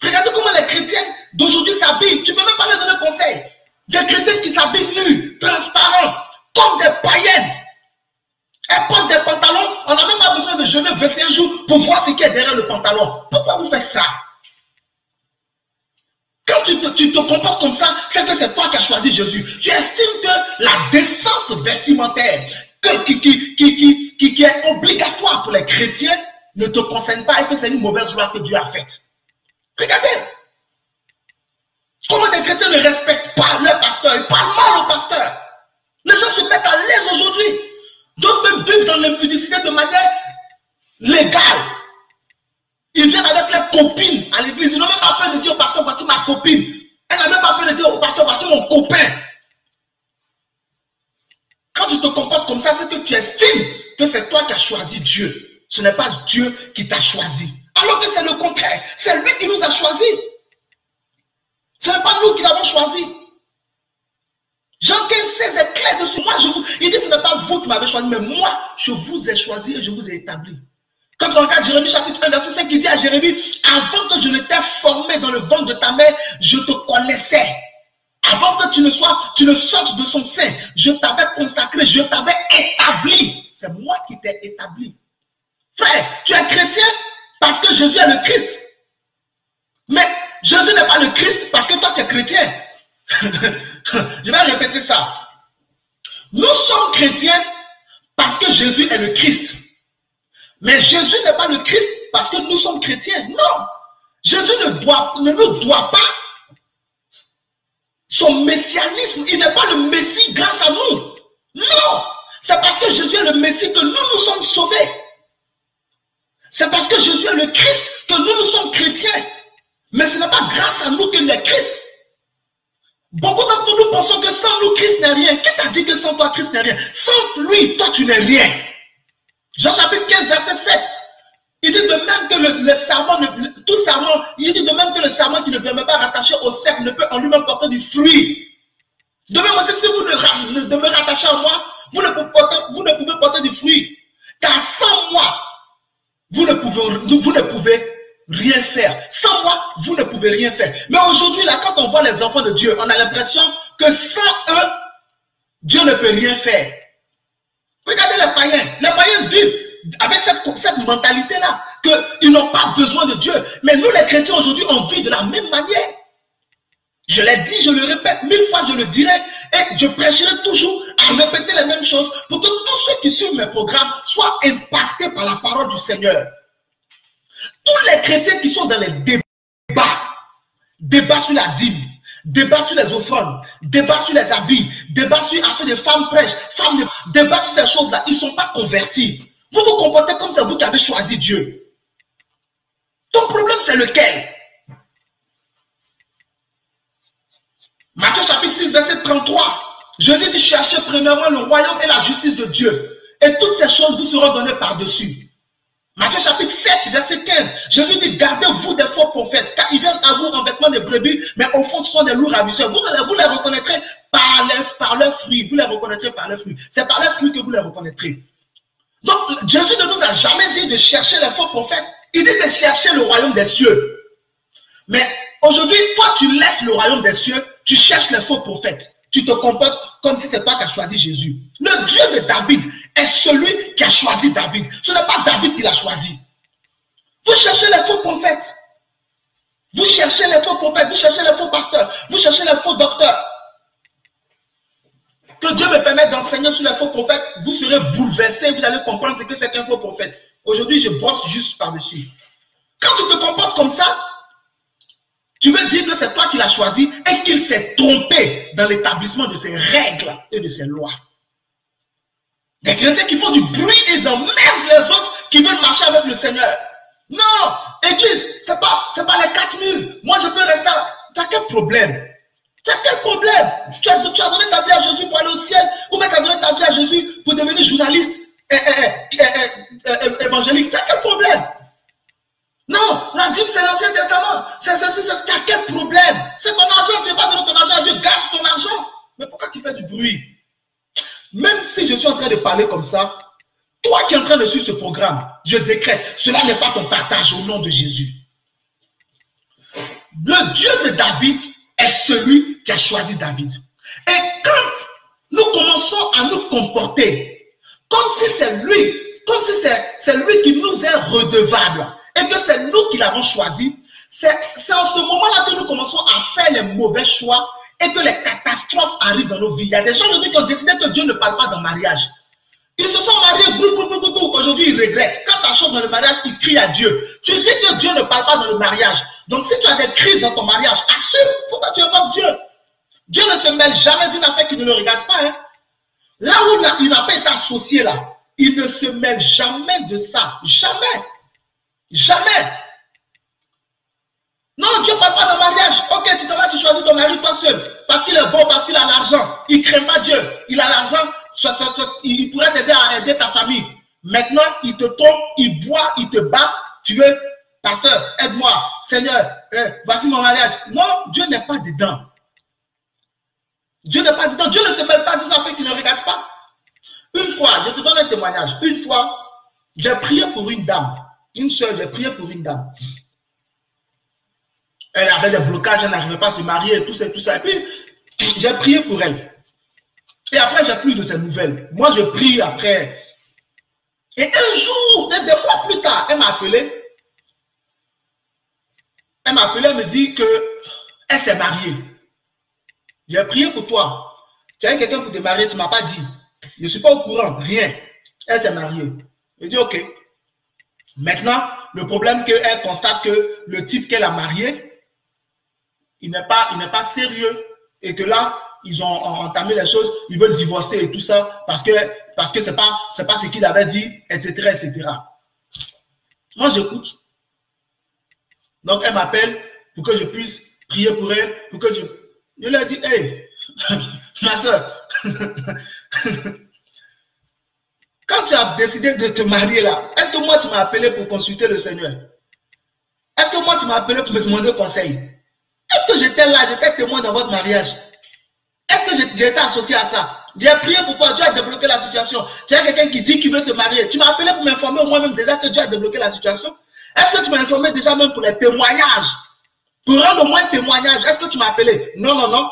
Regardez comment les chrétiens d'aujourd'hui s'habillent. Tu peux même pas leur donner conseil. Des chrétiens qui s'habillent nus, transparents, comme des païennes. Elles portent des pantalons. On n'a même pas besoin de jeûner 21 jours pour voir ce qui est derrière le pantalon. Pourquoi vous faites ça? Quand tu te comportes comme ça, c'est que c'est toi qui as choisi Jésus. Tu estimes que la décence vestimentaire qui est obligatoire pour les chrétiens ne te concerne pas et que c'est une mauvaise loi que Dieu a faite. Regardez. Comment des chrétiens ne respectent pas leur pasteur. Ils parlent mal au pasteur. Les gens se mettent à l'aise aujourd'hui. D'autres même vivent dans l'impudicité de manière légale. Ils viennent avec leurs copines à l'église. Ils n'ont même pas peur de dire au pasteur, voici ma copine. Elle n'a même pas peur de dire au pasteur, voici mon copain. Quand tu te comportes comme ça, c'est que tu estimes que c'est toi qui as choisi Dieu. Ce n'est pas Dieu qui t'a choisi. Alors que c'est le contraire. C'est lui qui nous a choisis. Ce n'est pas nous qui l'avons choisi. Jean 15, 16 est clair dessus. Moi, il dit ce n'est pas vous qui m'avez choisi, mais moi, je vous ai choisi et je vous ai établi. Quand on regarde Jérémie chapitre 1, verset 5, il dit à Jérémie, avant que je ne t'ai formé dans le ventre de ta mère, je te connaissais. Avant que tu ne sortes de son sein, je t'avais consacré, je t'avais établi. C'est moi qui t'ai établi. Frère, tu es chrétien parce que Jésus est le Christ. Mais Jésus n'est pas le Christ parce que toi tu es chrétien. Je vais répéter ça. Nous sommes chrétiens parce que Jésus est le Christ. Mais Jésus n'est pas le Christ parce que nous sommes chrétiens. Non. Jésus ne nous doit pas son messianisme. Il n'est pas le Messie grâce à nous. Non. C'est parce que Jésus est le Messie que nous sommes sauvés. C'est parce que Jésus est le Christ que nous sommes chrétiens. Mais ce n'est pas grâce à nous qu'il est Christ. Beaucoup d'entre nous pensons que sans nous, Christ n'est rien. Qui t'a dit que sans toi, Christ n'est rien? Sans lui, toi, tu n'es rien. Jean chapitre 15, verset 7. Il dit de même que le serment, tout serment, il dit de même que le serment qui ne demeure pas rattaché au cercle ne peut en lui-même porter du fruit. De même aussi, si vous ne demeurez rattaché à moi, vous ne pouvez porter du fruit. Car sans moi, vous ne pouvez rien faire. Sans moi, vous ne pouvez rien faire. Mais aujourd'hui, là, quand on voit les enfants de Dieu, on a l'impression que sans eux, Dieu ne peut rien faire. Regardez les païens. Les païens vivent avec cette mentalité-là, qu'ils n'ont pas besoin de Dieu. Mais nous, les chrétiens, aujourd'hui, on vit de la même manière. Je l'ai dit, je le répète 1000 fois, je le dirai, et je prêcherai toujours à répéter les mêmes choses pour que tous ceux qui suivent mes programmes soient impactés par la parole du Seigneur. Tous les chrétiens qui sont dans les débats sur la dîme, débats sur les offrandes, débats sur les habits, débats sur afin des femmes prêches, débats sur ces choses-là, ils ne sont pas convertis. Vous vous comportez comme c'est vous qui avez choisi Dieu. Ton problème, c'est lequel? Matthieu chapitre 6, verset 33. Jésus dit, cherchez premièrement le royaume et la justice de Dieu. Et toutes ces choses vous seront données par-dessus. Matthieu chapitre 7, verset 15. Jésus dit, gardez-vous des faux prophètes, car ils viennent à vous en vêtements de brebis, mais au fond, ce sont des loups ravisseurs. Vous les reconnaîtrez par leurs fruits. Vous les reconnaîtrez par leurs fruits. C'est par leurs fruits que vous les reconnaîtrez. Donc, Jésus ne nous a jamais dit de chercher les faux prophètes. Il dit de chercher le royaume des cieux. Mais aujourd'hui, toi, tu laisses le royaume des cieux, tu cherches les faux prophètes. Tu te comportes comme si c'est toi qui as choisi Jésus. Le Dieu de David est celui qui a choisi David. Ce n'est pas David qui l'a choisi. Vous cherchez les faux prophètes. Vous cherchez les faux prophètes. Vous cherchez les faux pasteurs. Vous cherchez les faux docteurs. Que Dieu me permette d'enseigner sur les faux prophètes. Vous serez bouleversés. Vous allez comprendre ce que c'est qu'un faux prophète. Aujourd'hui, je brosse juste par-dessus. Quand tu te comportes comme ça, tu veux dire que c'est toi qui l'as choisi et qu'il s'est trompé dans l'établissement de ses règles et de ses lois. Des chrétiens qui font du bruit, ils emmerdent les autres qui veulent marcher avec le Seigneur. Non, église, c'est pas les 4000. Moi, je peux rester là. Tu as quel problème? Tu as quel problème? Tu as donné ta vie à Jésus pour aller au ciel, ou bien tu as donné ta vie à Jésus pour devenir journaliste évangélique. Tu as quel problème? Non, la dîme, c'est l'Ancien Testament. Tu as quel problème? C'est ton argent, tu n'as pas donné ton argent à Dieu, garde ton argent. Mais pourquoi tu fais du bruit? Même si je suis en train de parler comme ça, toi qui es en train de suivre ce programme, je décrète, cela n'est pas ton partage au nom de Jésus. Le Dieu de David est celui qui a choisi David. Et quand nous commençons à nous comporter comme si c'est lui, comme si c'est lui qui nous est redevable et que c'est nous qui l'avons choisi, c'est en ce moment-là que nous commençons à faire les mauvais choix et que les catastrophes arrivent dans nos vies. Il y a des gens aujourd'hui qui ont décidé que Dieu ne parle pas dans le mariage. Ils se sont mariés, aujourd'hui ils regrettent. Quand ça chauffe dans le mariage, ils crient à Dieu. Tu dis que Dieu ne parle pas dans le mariage. Donc si tu as des crises dans ton mariage, assume pourquoi tu invoques Dieu. Dieu ne se mêle jamais d'une affaire qui ne le regarde pas. Hein. Là où il n'a pas été associé là, il ne se mêle jamais de ça. Jamais. Jamais. Non, Dieu ne parle pas de mariage. Ok, tu te vas, tu choisis ton mari toi seul. Parce qu'il est bon, parce qu'il a l'argent. Il ne craint pas Dieu. Il a l'argent. Il pourrait t'aider à aider ta famille. Maintenant, il te tombe, il boit, il te bat. Tu veux, pasteur, aide-moi. Seigneur, voici mon mariage. Non, Dieu n'est pas dedans. Dieu n'est pas dedans. Dieu ne se mêle pas d'une affaire qu'il ne regarde pas. Une fois, je te donne un témoignage. Une fois, j'ai prié pour une dame. Une soeur, j'ai prié pour une dame. Elle avait des blocages, elle n'arrivait pas à se marier, et tout ça, et tout ça. Et puis, j'ai prié pour elle. Et après, j'ai plus de ses nouvelles. Moi, je prie après. Et un jour, des mois plus tard, elle m'a appelé. Elle m'a appelé, elle me dit qu'elle s'est mariée. J'ai prié pour toi. Tu as quelqu'un pour te marier, tu ne m'as pas dit. Je ne suis pas au courant, rien. Elle s'est mariée. Je dis ok. Maintenant, le problème qu'elle constate que le type qu'elle a marié, il n'est pas sérieux. Et que là, ils ont entamé les choses, ils veulent divorcer et tout ça, parce que c'est pas ce qu'il avait dit, etc., etc. Moi, j'écoute. Donc, elle m'appelle pour que je puisse prier pour elle, pour que je lui ai dit, hey, ma soeur, quand tu as décidé de te marier là, est-ce que moi, tu m'as appelé pour consulter le Seigneur? Est-ce que moi, tu m'as appelé pour me demander conseil? Est-ce que j'étais là, j'étais témoin dans votre mariage? Est-ce que j'étais associé à ça? J'ai prié pour toi, Dieu a débloqué la situation. Tu as quelqu'un qui dit qu'il veut te marier. Tu m'as appelé pour m'informer moi-même déjà que Dieu a débloqué la situation. Est-ce que tu m'as informé déjà même pour les témoignages? Pour rendre au moins témoignage, est-ce que tu m'as appelé? Non, non, non.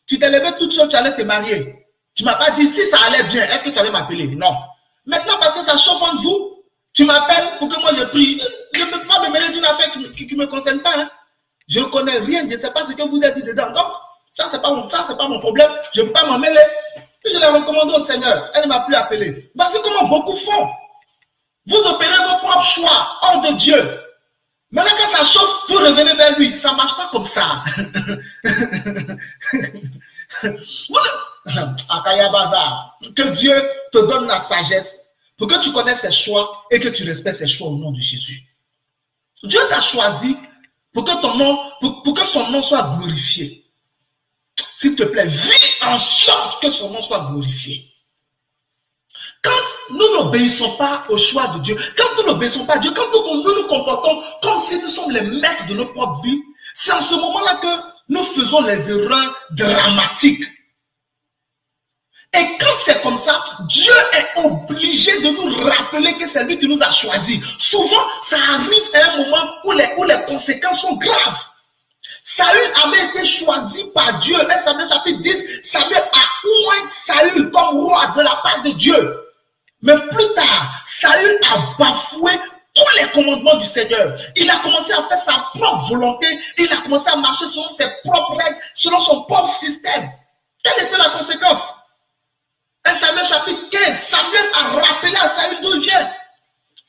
Tu t'es levé toute seule, tu allais te marier. Tu ne m'as pas dit si ça allait bien, est-ce que tu allais m'appeler? Non. Maintenant, parce que ça chauffe entre vous, tu m'appelles pour que moi je prie. Je ne peux pas me mêler d'une affaire qui ne me concerne pas. Hein. Je ne connais rien, je ne sais pas ce que vous avez dit dedans. Donc, ça, ce n'est pas mon problème. Je ne peux pas m'en mêler. Et je l'ai recommandé au Seigneur. Elle ne m'a plus appelé. Voici comment beaucoup font. Vous opérez vos propres choix hors de Dieu. Maintenant, quand ça chauffe, vous revenez vers lui. Ça ne marche pas comme ça. Akaya Bazar. Que Dieu te donne la sagesse pour que tu connaisses ses choix et que tu respectes ses choix au nom de Jésus. Dieu t'a choisi pour que pour que son nom soit glorifié. S'il te plaît, vis en sorte que son nom soit glorifié. Quand nous n'obéissons pas au choix de Dieu, quand nous n'obéissons pas à Dieu, quand nous nous comportons comme si nous sommes les maîtres de notre propre vie, c'est en ce moment-là que nous faisons les erreurs dramatiques. Et quand c'est comme ça, Dieu est obligé de nous rappeler que c'est lui qui nous a choisis. Souvent, ça arrive à un moment où les conséquences sont graves. Saül avait été choisi par Dieu. 1 Samuel chapitre 10, Samuel a oint Saül comme roi de la part de Dieu. Mais plus tard, Saül a bafoué tous les commandements du Seigneur. Il a commencé à faire sa propre volonté. Il a commencé à marcher selon ses propres règles, selon son propre système. Quelle était la conséquence? 1 Samuel chapitre 15, Samuel a rappelé à Saül d'où il vient.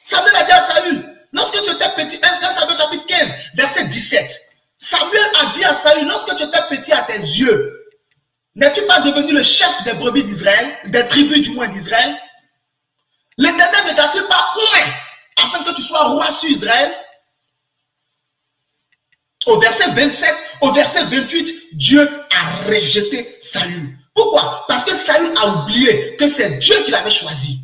Samuel a dit à Saül, lorsque tu étais petit, 1 Samuel chapitre 15, verset 17, Samuel a dit à Saül, lorsque tu étais petit à tes yeux, n'es-tu pas devenu le chef des brebis d'Israël, des tribus du moins d'Israël? L'Éternel ne t'a-t-il pas oint afin que tu sois roi sur Israël. Au verset 27, au verset 28, Dieu a rejeté Saül. Pourquoi? Parce que Saül a oublié que c'est Dieu qui l'avait choisi.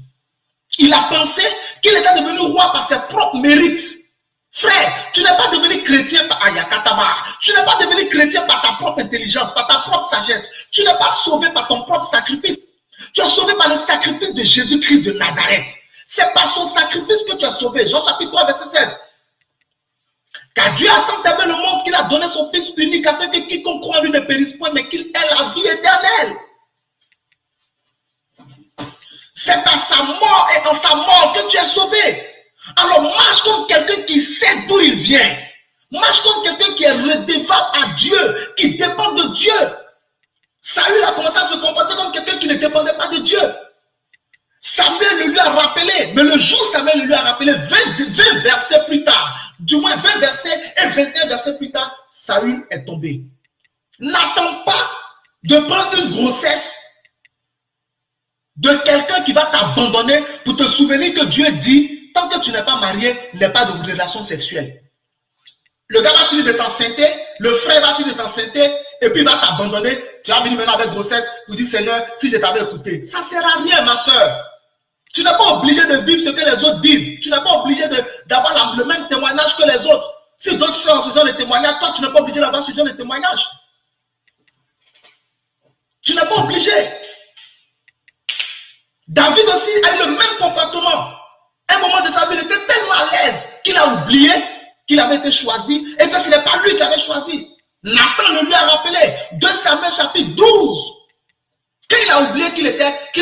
Il a pensé qu'il était devenu roi par ses propres mérites. Frère, tu n'es pas devenu chrétien par Ayakataba. Tu n'es pas devenu chrétien par ta propre intelligence, par ta propre sagesse. Tu n'es pas sauvé par ton propre sacrifice. Tu es sauvé par le sacrifice de Jésus-Christ de Nazareth. C'est par son sacrifice que tu es sauvé. Jean chapitre 3, verset 16. Car Dieu a tant aimé le monde qu'il a donné son Fils unique afin que quiconque croit en lui ne périsse point, mais qu'il ait la vie éternelle. C'est par sa mort et en sa mort que tu es sauvé. Alors marche comme quelqu'un qui sait d'où il vient. Marche comme quelqu'un qui est redevable à Dieu, qui dépend de Dieu. Saül a commencé à se comporter comme quelqu'un qui ne dépendait pas de Dieu. Samuel le lui a rappelé, mais le jour où Samuel le lui a rappelé, 20 versets plus tard, du moins 20 versets et 21 versets plus tard, Saül est tombé. N'attends pas de prendre une grossesse de quelqu'un qui va t'abandonner pour te souvenir que Dieu dit, tant que tu n'es pas marié, il n'y a pas de relation sexuelle. Le gars va finir de t'enceinter, le frère va finir de t'enceinter, et puis il va t'abandonner. Tu vas venir maintenant avec grossesse pour dire, Seigneur, si je t'avais écouté. Ça ne sert à rien, ma soeur. Tu n'es pas obligé de vivre ce que les autres vivent. Tu n'es pas obligé d'avoir le même témoignage que les autres. Si d'autres sont ce genre de témoignage, toi, tu n'es pas obligé d'avoir ce genre de témoignage. Tu n'es pas obligé. David aussi a eu le même comportement. À un moment de sa vie, il était tellement à l'aise qu'il a oublié qu'il avait été choisi et que ce n'est pas lui qui avait choisi. Nathan le lui a rappelé. 2 Samuel chapitre 12. Quand il a oublié qu'il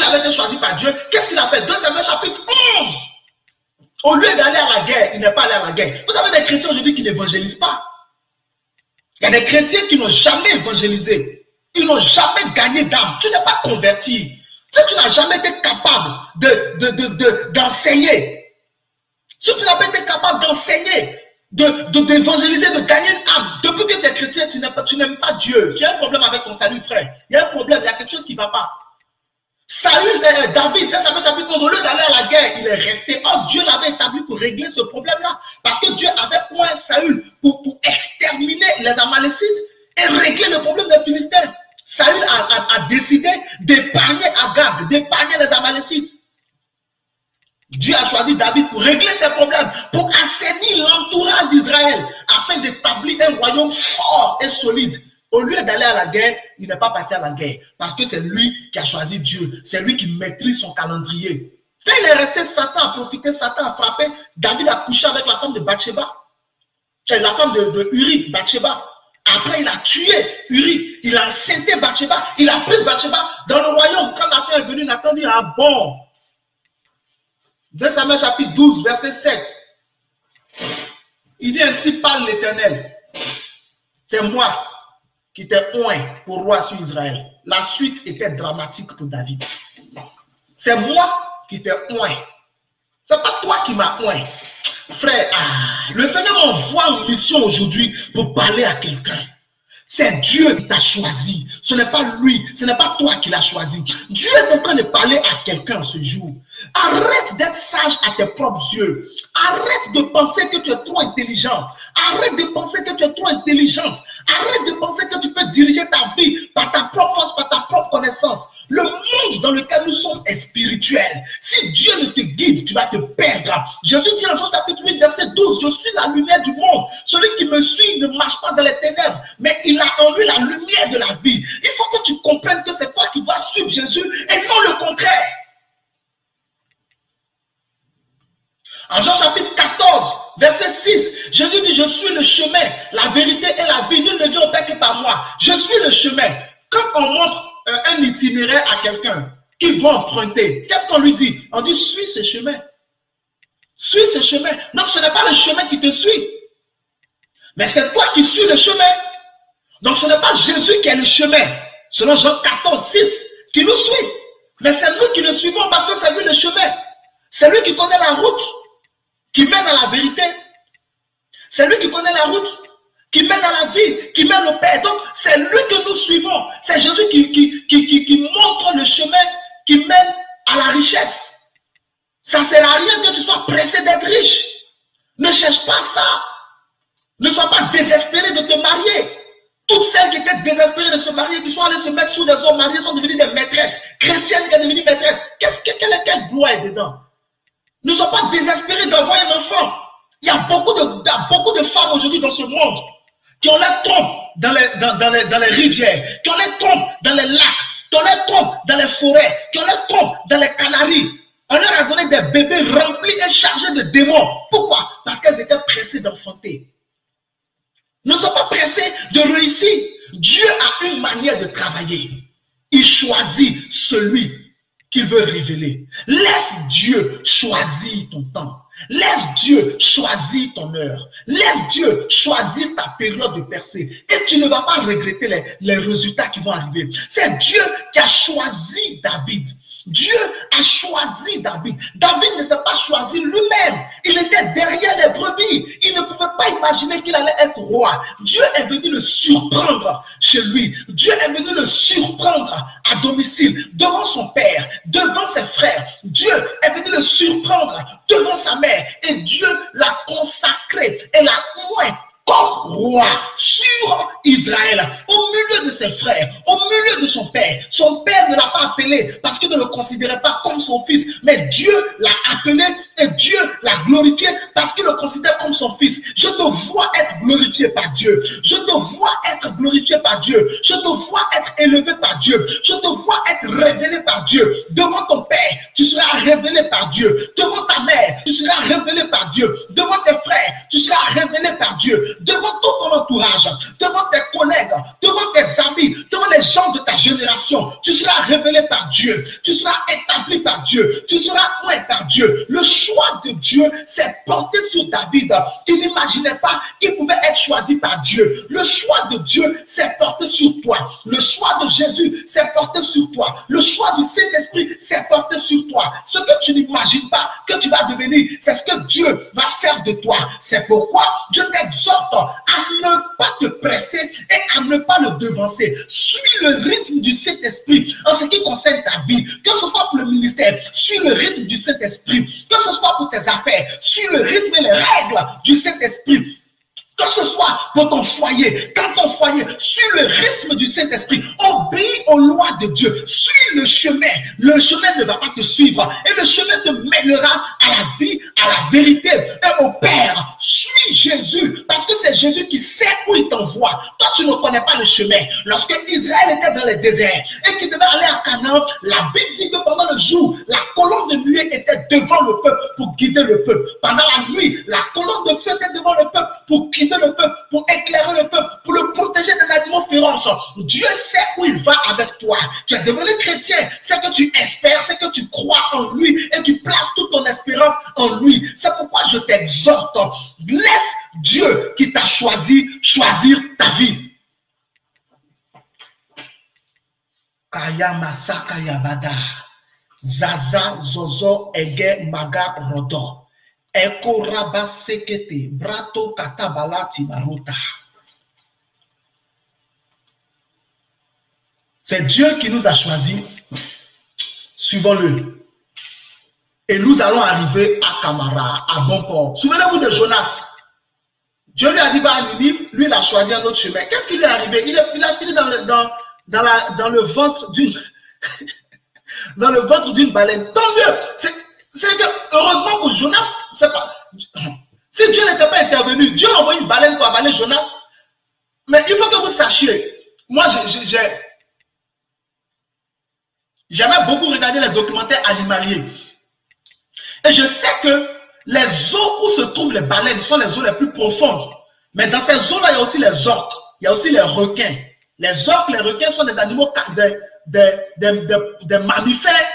avait été choisi par Dieu, qu'est-ce qu'il a fait? 2 Samuel chapitre 11. Au lieu d'aller à la guerre, il n'est pas allé à la guerre. Vous avez des chrétiens aujourd'hui qui n'évangélisent pas. Il y a des chrétiens qui n'ont jamais évangélisé. Ils n'ont jamais gagné d'âme. Tu n'es pas converti. Si tu n'as jamais été capable d'enseigner, si tu n'as pas été capable d'enseigner, d'évangéliser, de gagner une âme, depuis que tu es chrétien, tu n'aimes pas Dieu. Tu as un problème avec ton salut, frère. Il y a un problème, il y a quelque chose qui ne va pas. David, dans Samuel chapitre 11, au lieu d'aller à la guerre, il est resté. Or, Dieu l'avait établi pour régler ce problème-là. Parce que Dieu avait point Saül pour exterminer les Amalécites et régler le problème des Philistins. Saül a décidé d'épargner Agag, d'épargner les Amalécites. Dieu a choisi David pour régler ces problèmes, pour assainir l'entourage d'Israël, afin d'établir un royaume fort et solide. Au lieu d'aller à la guerre, il n'est pas parti à la guerre, parce que c'est lui qui a choisi Dieu, c'est lui qui maîtrise son calendrier. Quand il est resté, Satan a profité, Satan a frappé, David a couché avec la femme de Bathsheba, c'est la femme de Uri, Bathsheba. Après, il a tué Uri, il a enceinté Bathsheba, il a pris Bathsheba dans le royaume. Quand Nathan est venu, Nathan dit, ah bon. 2 Samuel chapitre 12, verset 7. Il dit, ainsi parle l'Éternel. C'est moi qui t'ai oint pour roi sur Israël. La suite était dramatique pour David. C'est moi qui t'ai oint. Ce n'est pas toi qui m'as oint. Frère, le Seigneur m'envoie en mission aujourd'hui pour parler à quelqu'un. C'est Dieu qui t'a choisi. Ce n'est pas lui, ce n'est pas toi qui l'as choisi. Dieu est en train de parler à quelqu'un ce jour. Arrête d'être sage à tes propres yeux. Arrête de penser que tu es trop intelligent. Arrête de penser que tu es trop intelligente. Arrête de penser que tu peux diriger ta vie par ta propre force, par ta propre connaissance. Le monde dans lequel nous sommes est spirituel. Si Dieu ne te guide, tu vas te perdre. Jésus dit en Jean chapitre 8, verset 12, je suis la lumière du monde. Celui qui me suit ne marche pas dans les ténèbres, mais il a en lui la lumière de la vie. Il faut que tu comprennes que c'est toi qui dois suivre Jésus et non le contraire. En Jean chapitre 14, verset 6, Jésus dit, je suis le chemin, la vérité et la vie. Nul ne vient au Père que par moi. Je suis le chemin. Quand on montre un itinéraire à quelqu'un qui doit emprunter, qu'est-ce qu'on lui dit? On dit, suis ce chemin. Suis ce chemin. Donc, ce n'est pas le chemin qui te suit, mais c'est toi qui suis le chemin. Donc, ce n'est pas Jésus qui est le chemin, selon Jean 14, 6, qui nous suit. Mais c'est nous qui le suivons parce que c'est lui le chemin. C'est lui qui connaît la route qui mène à la vérité. C'est lui qui connaît la route qui mène à la vie, qui mène au Père. Donc, c'est lui que nous suivons. C'est Jésus qui montre le chemin qui mène à la richesse. Ça ne sert à rien que tu sois pressé d'être riche. Ne cherche pas ça. Ne sois pas désespéré de te marier. Toutes celles qui étaient désespérées de se marier, qui sont allées se mettre sous des hommes mariés, sont devenues des maîtresses. Chrétiennes qui sont devenues maîtresses. Quelle gloire est dedans? Ne sois pas désespéré d'avoir un enfant. Il y a beaucoup de femmes aujourd'hui dans ce monde qui ont les trompes dans les rivières, qui ont les trompes dans les lacs, qui ont les trompes dans les forêts, qui ont les trompes dans les Canaries. On leur a donné des bébés remplis et chargés de démons. Pourquoi? Parce qu'elles étaient pressées d'enfanter. Ne sois pas pressé de réussir. Dieu a une manière de travailler. Il choisit celui qu'il veut révéler. Laisse Dieu choisir ton temps. Laisse Dieu choisir ton heure. Laisse Dieu choisir ta période de percée. Et tu ne vas pas regretter les résultats qui vont arriver. C'est Dieu qui a choisi David. Dieu a choisi David. David ne s'est pas choisi lui-même. Il était derrière les brebis. Il ne pouvait pas imaginer qu'il allait être roi. Dieu est venu le surprendre chez lui. Dieu est venu le surprendre à domicile, devant son père, devant ses frères. Dieu est venu le surprendre devant sa mère. Et Dieu l'a consacré et l'a oint comme roi sur Israël, au milieu de ses frères, au milieu de son père. Son père ne l'a pas appelé parce qu'il ne le considérait pas comme son fils, mais Dieu l'a appelé et Dieu l'a glorifié parce qu'il le considère comme son fils. Je te vois être glorifié par Dieu. Je te vois être glorifié par Dieu. Je te vois être élevé par Dieu. Je te vois être révélé par Dieu. Devant ton père, tu seras révélé par Dieu. Devant ta mère, tu seras révélé par Dieu. Devant tes frères, tu seras révélé par Dieu. Devant tout ton entourage, devant tes collègues, devant tes amis, devant les gens de ta génération, tu seras révélé par Dieu, tu seras établi par Dieu, tu seras oint par Dieu. Le choix de Dieu s'est porté sur David. Il n'imaginait pas qu'il pouvait être choisi par Dieu. Le choix de Dieu s'est porté sur toi. Le choix de Jésus s'est porté sur toi. Le choix du Saint-Esprit s'est porté sur toi. Ce que tu n'imagines pas que tu vas devenir, c'est ce que Dieu va faire de toi. C'est pourquoi je t'exhorte à ne pas te presser et à ne pas le devancer. Suis le rythme du Saint-Esprit en ce qui concerne ta vie, que ce soit pour le ministère, suis le rythme du Saint-Esprit, que ce soit pour tes affaires, suis le rythme et les règles du Saint-Esprit. Que ce soit pour ton foyer, quand ton foyer suit le rythme du Saint-Esprit, obéis aux lois de Dieu, suis le chemin ne va pas te suivre et le chemin te mènera à la vie, à la vérité et au Père. Suis Jésus parce que c'est Jésus qui sait où il t'envoie. Toi, tu ne connais pas le chemin. Lorsque Israël était dans le désert et qu'il devait aller à Canaan, la Bible dit que pendant le jour, la colonne de nuée était devant le peuple pour guider le peuple. Pendant la nuit, la colonne de feu était devant le peuple pour guider le peuple, pour éclairer le peuple, pour le protéger des animaux féroces. Dieu sait où il va avec toi. Tu es devenu chrétien, c'est que tu espères, c'est que tu crois en lui et tu places toute ton espérance en lui. C'est pourquoi je t'exhorte, laisse Dieu qui t'a choisi choisir ta vie. Kaya masaka yabada, zaza zozo ege maga rodo. Eko raba sekete, brato katabala tibaruta. C'est Dieu qui nous a choisis. Suivons-le. Et nous allons arriver à Camara, à bon port. Souvenez-vous de Jonas. Dieu lui a dit, va à Ninive, lui il a choisi un autre chemin. Qu'est-ce qui lui est arrivé? Il a fini dans le ventre d'une dans le ventre d'une baleine. Tant mieux. C'est que, heureusement pour Jonas, c'est pas. Si Dieu n'était pas intervenu, Dieu a envoyé une baleine pour avaler Jonas. Mais il faut que vous sachiez, moi j'avais beaucoup regardé les documentaires animaliers. Et je sais que les eaux où se trouvent les baleines sont les eaux les plus profondes. Mais dans ces eaux-là, il y a aussi les orques, il y a aussi les requins. Les orques, les requins sont des animaux, des mammifères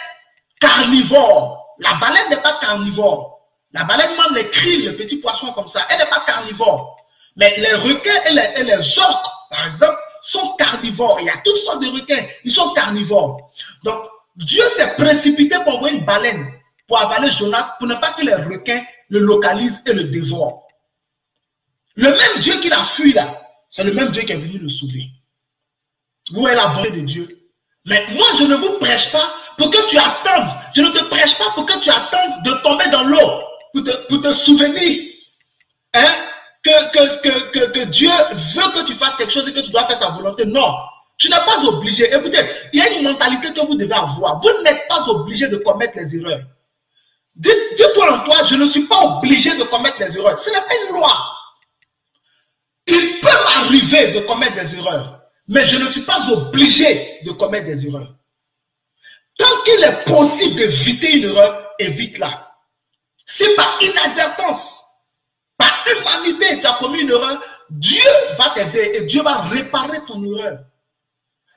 carnivores. La baleine n'est pas carnivore. La baleine mange les krill, les petits poissons comme ça. Elle n'est pas carnivore. Mais les requins et les orques, par exemple, sont carnivores. Il y a toutes sortes de requins. Ils sont carnivores. Donc, Dieu s'est précipité pour envoyer une baleine pour avaler Jonas pour ne pas que les requins le localisent et le dévorent. Le même Dieu qui l'a fui là, c'est le même Dieu qui est venu le sauver. Vous voyez la bonté de Dieu. Mais moi, je ne vous prêche pas pour que tu attendes. Je ne te prêche pas pour que tu attendes de tomber dans l'eau, pour te souvenir hein, que Dieu veut que tu fasses quelque chose et que tu dois faire sa volonté. Non, tu n'es pas obligé. Écoutez, il y a une mentalité que vous devez avoir. Vous n'êtes pas obligé de commettre les erreurs. Dis-toi en toi, je ne suis pas obligé de commettre des erreurs. Ce n'est pas une loi. Il peut m'arriver de commettre des erreurs, mais je ne suis pas obligé de commettre des erreurs. Tant qu'il est possible d'éviter une erreur, évite-la. Si par inadvertance, par humanité, tu as commis une erreur, Dieu va t'aider et Dieu va réparer ton erreur.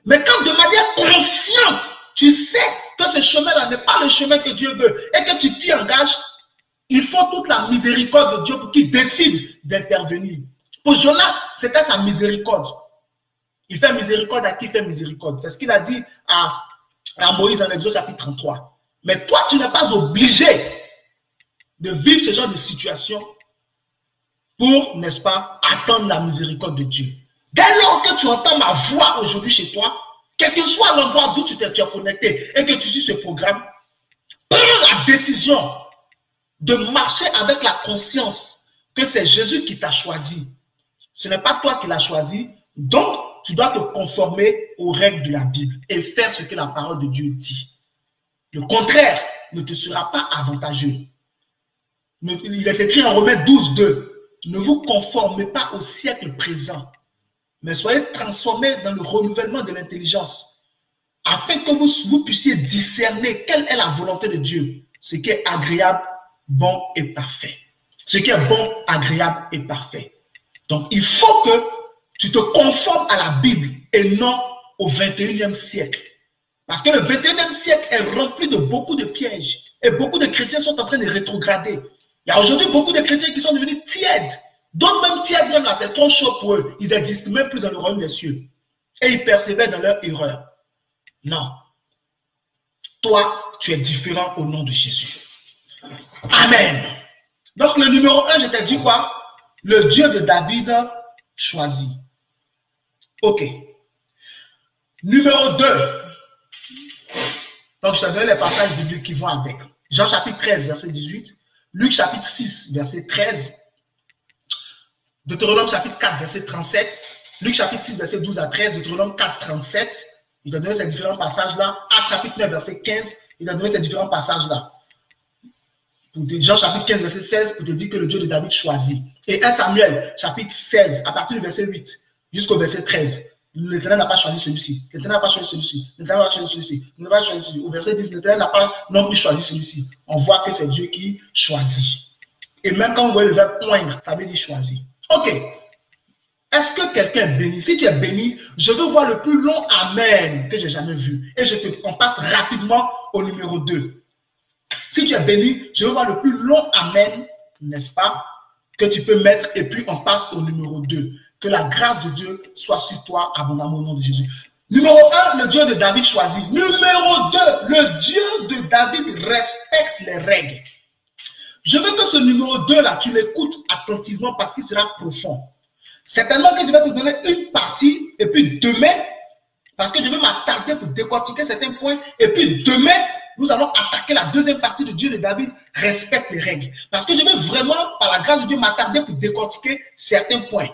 Mais quand de manière consciente, tu sais que ce chemin-là n'est pas le chemin que Dieu veut et que tu t'y engages, il faut toute la miséricorde de Dieu pour qu'il décide d'intervenir. Pour Jonas, c'était sa miséricorde. Il fait miséricorde à qui fait miséricorde. C'est ce qu'il a dit à Moïse en Exode chapitre 33. Mais toi, tu n'es pas obligé de vivre ce genre de situation pour, n'est-ce pas, attendre la miséricorde de Dieu. Dès lors que tu entends ma voix aujourd'hui chez toi, quel que soit l'endroit d'où tu es connecté et que tu suis ce programme, prends la décision de marcher avec la conscience que c'est Jésus qui t'a choisi. Ce n'est pas toi qui l'as choisi, donc tu dois te conformer aux règles de la Bible et faire ce que la parole de Dieu dit. Le contraire ne te sera pas avantageux. Il est écrit en Romains 12, 2. Ne vous conformez pas au siècle présent, mais soyez transformés dans le renouvellement de l'intelligence, afin que vous puissiez discerner quelle est la volonté de Dieu, ce qui est agréable, bon et parfait. Ce qui est bon, agréable et parfait. Donc, il faut que tu te conformes à la Bible et non au 21e siècle. Parce que le 21e siècle est rempli de beaucoup de pièges et beaucoup de chrétiens sont en train de rétrograder. Il y a aujourd'hui beaucoup de chrétiens qui sont devenus tièdes. D'autres même tièdes, même là, c'est trop chaud pour eux. Ils n'existent même plus dans le royaume des cieux. Et ils persévèrent dans leur erreur. Non. Toi, tu es différent au nom de Jésus. Amen. Donc, le numéro 1, je t'ai dit quoi? Le Dieu de David choisi. Ok. Numéro 2. Donc, je te donne les passages bibliques qui vont avec. Jean chapitre 13, verset 18. Luc chapitre 6, verset 13. Deutéronome chapitre 4, verset 37. Luc chapitre 6, verset 12 à 13. Deutéronome 4, 37. Il t'a donné ces différents passages-là. Actes chapitre 9, verset 15. Il t'a donné ces différents passages-là. Jean chapitre 15, verset 16, pour te dire que le Dieu de David choisit. Et 1 Samuel chapitre 16, à partir du verset 8 jusqu'au verset 13. L'Éternel n'a pas choisi celui-ci. L'Éternel n'a pas choisi celui-ci. L'Éternel n'a pas choisi celui-ci. L'Éternel n'a pas choisi celui-ci. Au verset 10, l'Éternel n'a pas non plus choisi celui-ci. On voit que c'est Dieu qui choisit. Et même quand vous voyez le verbe oindre, ça veut dire choisir. Ok. Est-ce que quelqu'un est béni? Si tu es béni, je veux voir le plus long Amen que j'ai jamais vu. Et on passe rapidement au numéro 2. Si tu es béni, je veux voir le plus long Amen, n'est-ce pas, que tu peux mettre. Et puis on passe au numéro 2. Que la grâce de Dieu soit sur toi abondamment au nom de Jésus. Numéro 1, le Dieu de David choisit. Numéro 2, le Dieu de David respecte les règles. Je veux que ce numéro 2 là, tu l'écoutes attentivement parce qu'il sera profond. Certainement que je vais te donner une partie et puis demain, parce que je vais m'attarder pour décortiquer certains points, et puis demain, nous allons attaquer la deuxième partie de Dieu de David, respecte les règles. Parce que je vais vraiment, par la grâce de Dieu, m'attarder pour décortiquer certains points.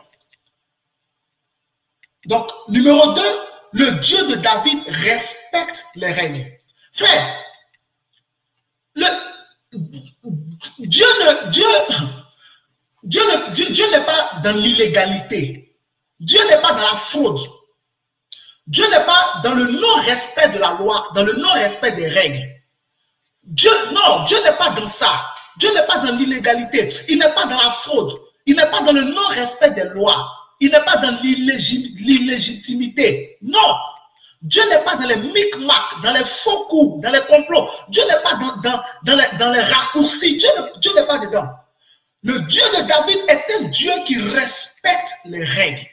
Donc, numéro 2, le Dieu de David respecte les règles. Frère, Dieu n'est pas dans l'illégalité. Dieu n'est pas dans la fraude. Dieu n'est pas dans le non-respect de la loi, dans le non-respect des règles. Dieu n'est pas dans ça. Dieu n'est pas dans l'illégalité. Il n'est pas dans la fraude. Il n'est pas dans le non-respect des lois. Il n'est pas dans l'illégitimité. Non. Dieu n'est pas dans les micmacs, dans les faux coups, dans les complots. Dieu n'est pas dans les raccourcis. Dieu n'est pas dedans. Le Dieu de David est un Dieu qui respecte les règles.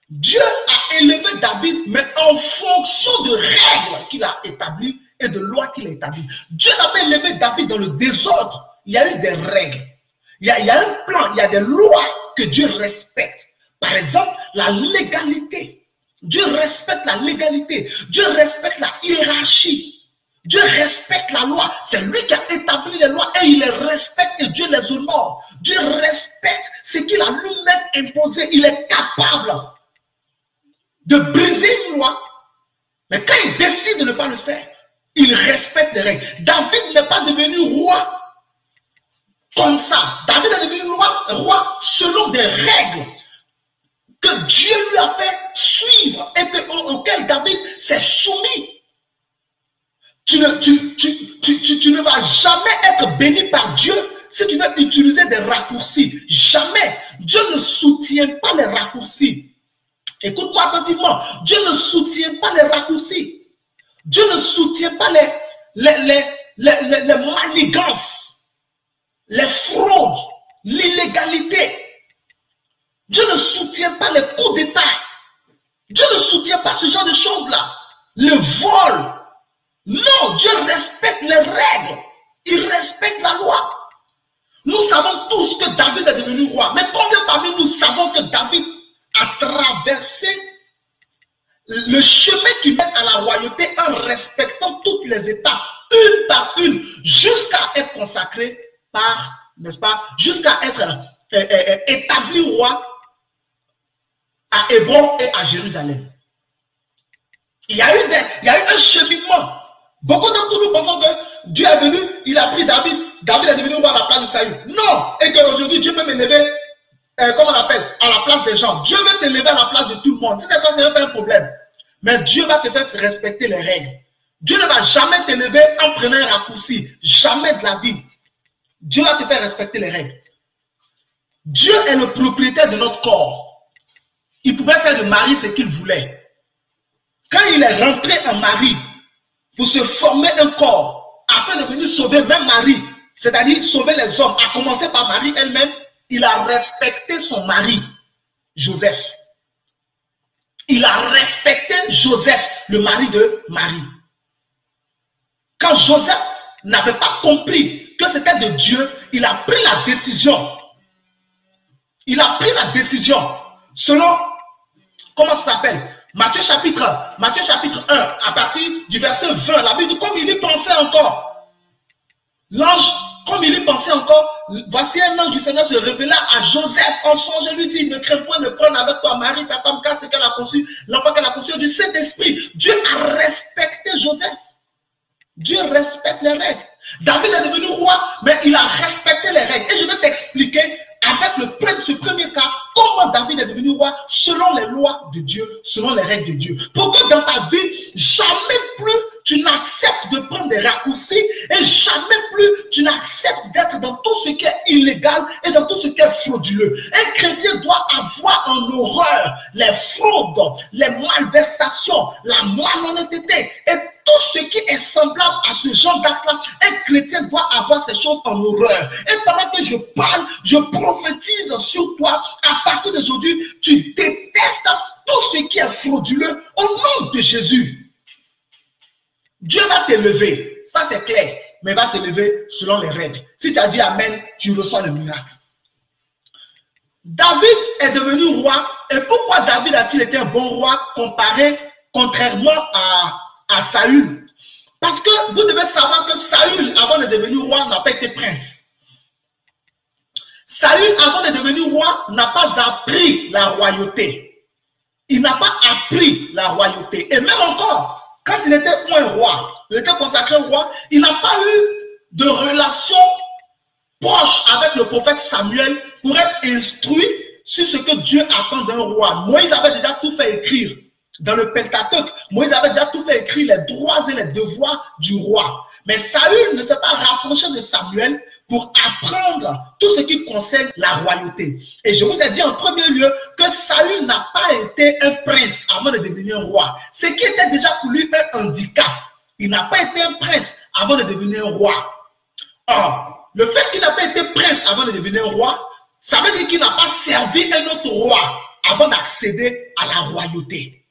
Dieu a élevé David, mais en fonction de règles qu'il a établies et de lois qu'il a établies. Dieu n'a pas élevé David dans le désordre. Il y a eu des règles. Il y a un plan, il y a des lois que Dieu respecte. Par exemple, la légalité. Dieu respecte la légalité. Dieu respecte la hiérarchie. Dieu respecte la loi. C'est lui qui a établi les lois et il les respecte et Dieu les honore. Dieu respecte ce qu'il a lui-même imposé. Il est capable de briser une loi. Mais quand il décide de ne pas le faire, il respecte les règles. David n'est pas devenu roi comme ça. David est devenu roi selon des règles que Dieu lui a fait suivre et auxquelles David s'est soumis. Tu ne vas jamais être béni par Dieu si tu veux utiliser des raccourcis. Jamais. Dieu ne soutient pas les raccourcis. Écoute-moi attentivement. Dieu ne soutient pas les raccourcis. Dieu ne soutient pas les manigances, les fraudes, l'illégalité. Dieu ne soutient pas les coups d'État. Dieu ne soutient pas ce genre de choses-là. Le vol. Non, Dieu respecte les règles. Il respecte la loi. Nous savons tous que David est devenu roi. Mais combien parmi nous savons que David a traversé le chemin qui mène à la royauté en respectant toutes les étapes, une par une, jusqu'à être consacré par, n'est-ce pas, jusqu'à être établi roi à Hébron et à Jérusalem. Il y a eu un cheminement. Beaucoup d'entre nous pensons que Dieu est venu, il a pris David, David est devenu roi à la place de Saül. Non, et qu'aujourd'hui Dieu peut m'élever, comment on appelle, à la place des gens. Dieu veut t'élever à la place de tout le monde. Si c'est ça, c'est pas un problème. Mais Dieu va te faire respecter les règles. Dieu ne va jamais t'élever en prenant un raccourci. Jamais de la vie. Dieu va te faire respecter les règles. Dieu est le propriétaire de notre corps. Il pouvait faire de Marie ce qu'il voulait. Quand il est rentré en Marie pour se former un corps, afin de venir sauver même Marie, c'est-à-dire sauver les hommes, à commencer par Marie elle-même, il a respecté son mari, Joseph. Il a respecté Joseph, le mari de Marie. Quand Joseph n'avait pas compris que c'était de Dieu, il a pris la décision. Il a pris la décision selon, comment ça s'appelle? Matthieu chapitre 1, à partir du verset 20, la Bible dit, comme il y pensait encore, l'ange, comme il y pensait encore, voici un ange du Seigneur se révéla à Joseph en songe et lui dit, ne crains point de prendre avec toi Marie, ta femme, car ce qu'elle a conçu, l'enfant qu'elle a conçu du Saint-Esprit. Dieu a respecté Joseph. Dieu respecte les règles. David est devenu roi, mais il a respecté les règles. Et je vais t'expliquer avec ce premier cas, comment David est devenu roi selon les lois de Dieu, selon les règles de Dieu. Pour que dans ta vie, jamais plus tu n'acceptes de prendre des raccourcis et jamais plus tu n'acceptes d'être dans tout ce qui est illégal et dans tout ce qui est frauduleux. Un chrétien doit avoir en horreur les fraudes, les malversations, la malhonnêteté et tout ce qui est semblable à ce genre d'acte-là. Un chrétien doit avoir ces choses en horreur. Et pendant que je parle, je prophétise sur toi. À partir d'aujourd'hui, tu détestes tout ce qui est frauduleux au nom de Jésus. Dieu va t'élever, ça c'est clair, mais va t'élever selon les règles. Si tu as dit Amen, tu reçois le miracle. David est devenu roi. Et pourquoi David a-t-il été un bon roi contrairement à Saül? Parce que vous devez savoir que Saül, avant de devenir roi, n'a pas été prince. Saül, avant de devenir roi, n'a pas appris la royauté. Il n'a pas appris la royauté. Et même encore, quand il était un roi, il était consacré roi, il n'a pas eu de relation proche avec le prophète Samuel pour être instruit sur ce que Dieu attend d'un roi. Moïse avait déjà tout fait écrire dans le Pentateuque. Moïse avait déjà tout fait écrire les droits et les devoirs du roi. Mais Saül ne s'est pas rapproché de Samuel pour apprendre tout ce qui concerne la royauté. Et je vous ai dit en premier lieu que Saül n'a pas été un prince avant de devenir roi. Ce qui était déjà pour lui un handicap. Il n'a pas été un prince avant de devenir roi. Or, le fait qu'il n'a pas été prince avant de devenir roi, ça veut dire qu'il n'a pas servi un autre roi avant d'accéder à la royauté.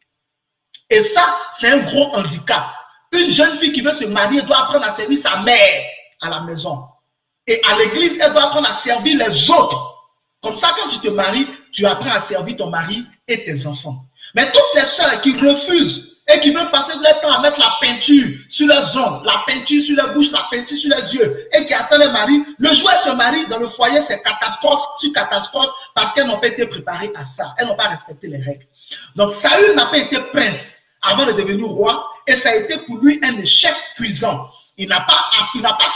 Et ça, c'est un gros handicap. Une jeune fille qui veut se marier doit apprendre à servir sa mère à la maison. Et à l'église, elle doit apprendre à servir les autres. Comme ça, quand tu te maries, tu apprends à servir ton mari et tes enfants. Mais toutes les sœurs qui refusent et qui veulent passer leur temps à mettre la peinture sur leurs ongles, la peinture sur leur bouche, la peinture sur leurs yeux, et qui attendent les maris, le jour où elles se marient dans le foyer, c'est catastrophe sur catastrophe parce qu'elles n'ont pas été préparées à ça. Elles n'ont pas respecté les règles. Donc Saül n'a pas été prince avant de devenir roi et ça a été pour lui un échec cuisant. Il n'a pas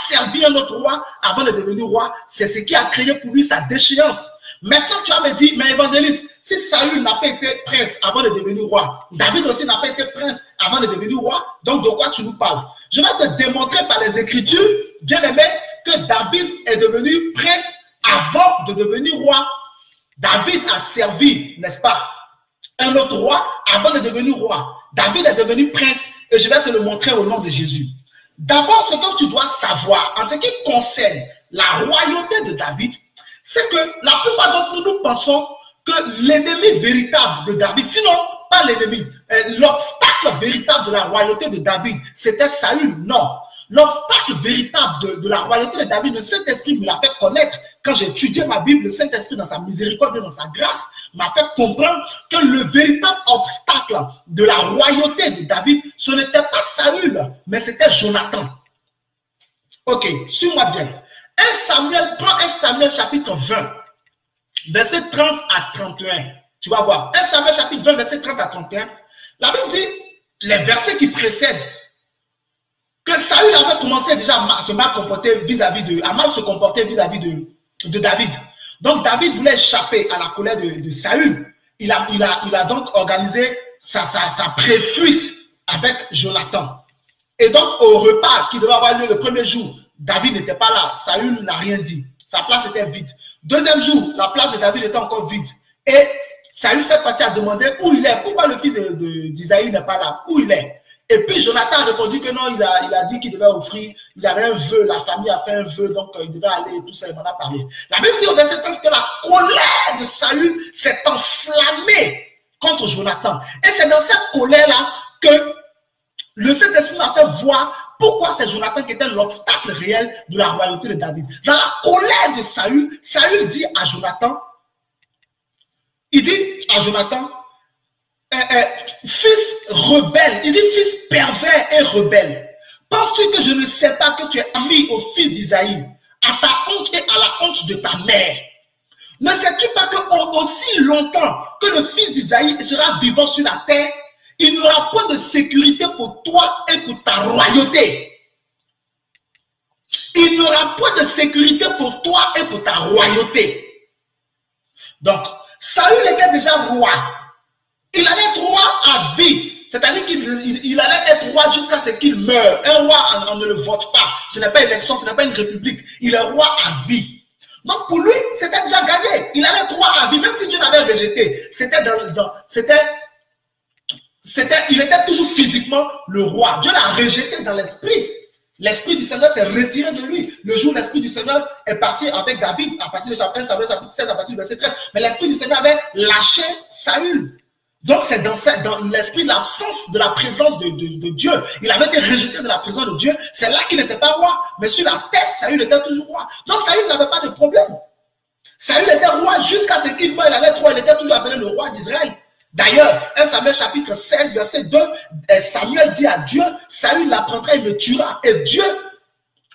servi un autre roi avant de devenir roi. C'est ce qui a créé pour lui sa déchéance. Maintenant, tu vas me dire, mais évangéliste, si Saül n'a pas été prince avant de devenir roi, David aussi n'a pas été prince avant de devenir roi, donc de quoi tu nous parles? Je vais te démontrer par les Écritures, bien aimé, que David est devenu prince avant de devenir roi. David a servi, n'est-ce pas, un autre roi avant de devenir roi. David est devenu prince et je vais te le montrer au nom de Jésus. D'abord, ce que tu dois savoir en ce qui concerne la royauté de David, c'est que la plupart d'entre nous, nous pensons que l'ennemi véritable de David, sinon pas l'ennemi, l'obstacle véritable de la royauté de David, c'était Saül. Non. L'obstacle véritable de la royauté de David, le Saint-Esprit me l'a fait connaître. Quand j'ai étudié ma Bible, le Saint-Esprit, dans sa miséricorde et dans sa grâce, m'a fait comprendre que le véritable obstacle de la royauté de David, ce n'était pas Saül, mais c'était Jonathan. Ok, suis-moi bien. 1 Samuel, prends 1 Samuel chapitre 20, verset 30 à 31. Tu vas voir. 1 Samuel chapitre 20, verset 30 à 31. La Bible dit, les versets qui précèdent, que Saül avait commencé déjà à se mal comporter vis-à-vis de David. Donc David voulait échapper à la colère de Saül. Il a donc organisé sa préfuite avec Jonathan. Et donc au repas qui devait avoir lieu le premier jour, David n'était pas là. Saül n'a rien dit. Sa place était vide. Deuxième jour, la place de David était encore vide. Et Saül s'est passé à demander où il est. Pourquoi le fils d'Isaïe n'est pas là? Où il est? Et puis Jonathan a répondu que non, il a dit qu'il devait offrir, il y avait un vœu, la famille a fait un vœu, donc il devait aller et tout ça, il m'en a parlé. La Bible dit au verset 30 que la colère de Saül s'est enflammée contre Jonathan. Et c'est dans cette colère-là que le Saint-Esprit m'a fait voir pourquoi c'est Jonathan qui était l'obstacle réel de la royauté de David. Dans la colère de Saül, Saül dit à Jonathan, fils rebelle, il dit fils pervers et rebelle. Penses-tu que je ne sais pas que tu es ami au fils d'Isaïe, à ta honte et à la honte de ta mère? Ne sais-tu pas que aussi longtemps que le fils d'Isaïe sera vivant sur la terre, il n'y aura point de sécurité pour toi et pour ta royauté? Il n'y aura point de sécurité pour toi et pour ta royauté. Donc, Saül était déjà roi. Il allait être roi à vie. C'est-à-dire qu'il allait être roi jusqu'à ce qu'il meure. Un roi, on ne le vote pas. Ce n'est pas une élection, ce n'est pas une république. Il est roi à vie. Donc pour lui, c'était déjà gagné. Il allait être roi à vie, même si Dieu l'avait rejeté. Il était toujours physiquement le roi. Dieu l'a rejeté dans l'esprit. L'esprit du Seigneur s'est retiré de lui. Le jour où l'esprit du Seigneur est parti avec David, à partir de chapitre 16, à partir du verset 13. Mais l'esprit du Seigneur avait lâché Saül. Donc c'est dans l'esprit, l'absence de la présence de Dieu. Il avait été rejeté de la présence de Dieu. C'est là qu'il n'était pas roi. Mais sur la tête, Saül était toujours roi. Donc Saül n'avait pas de problème. Saül était roi jusqu'à ce qu'il meure. Il allait être roi. Il était toujours appelé le roi d'Israël. D'ailleurs, 1 Samuel chapitre 16, verset 2, Samuel dit à Dieu, Saül l'apprendra, il me tuera. Et Dieu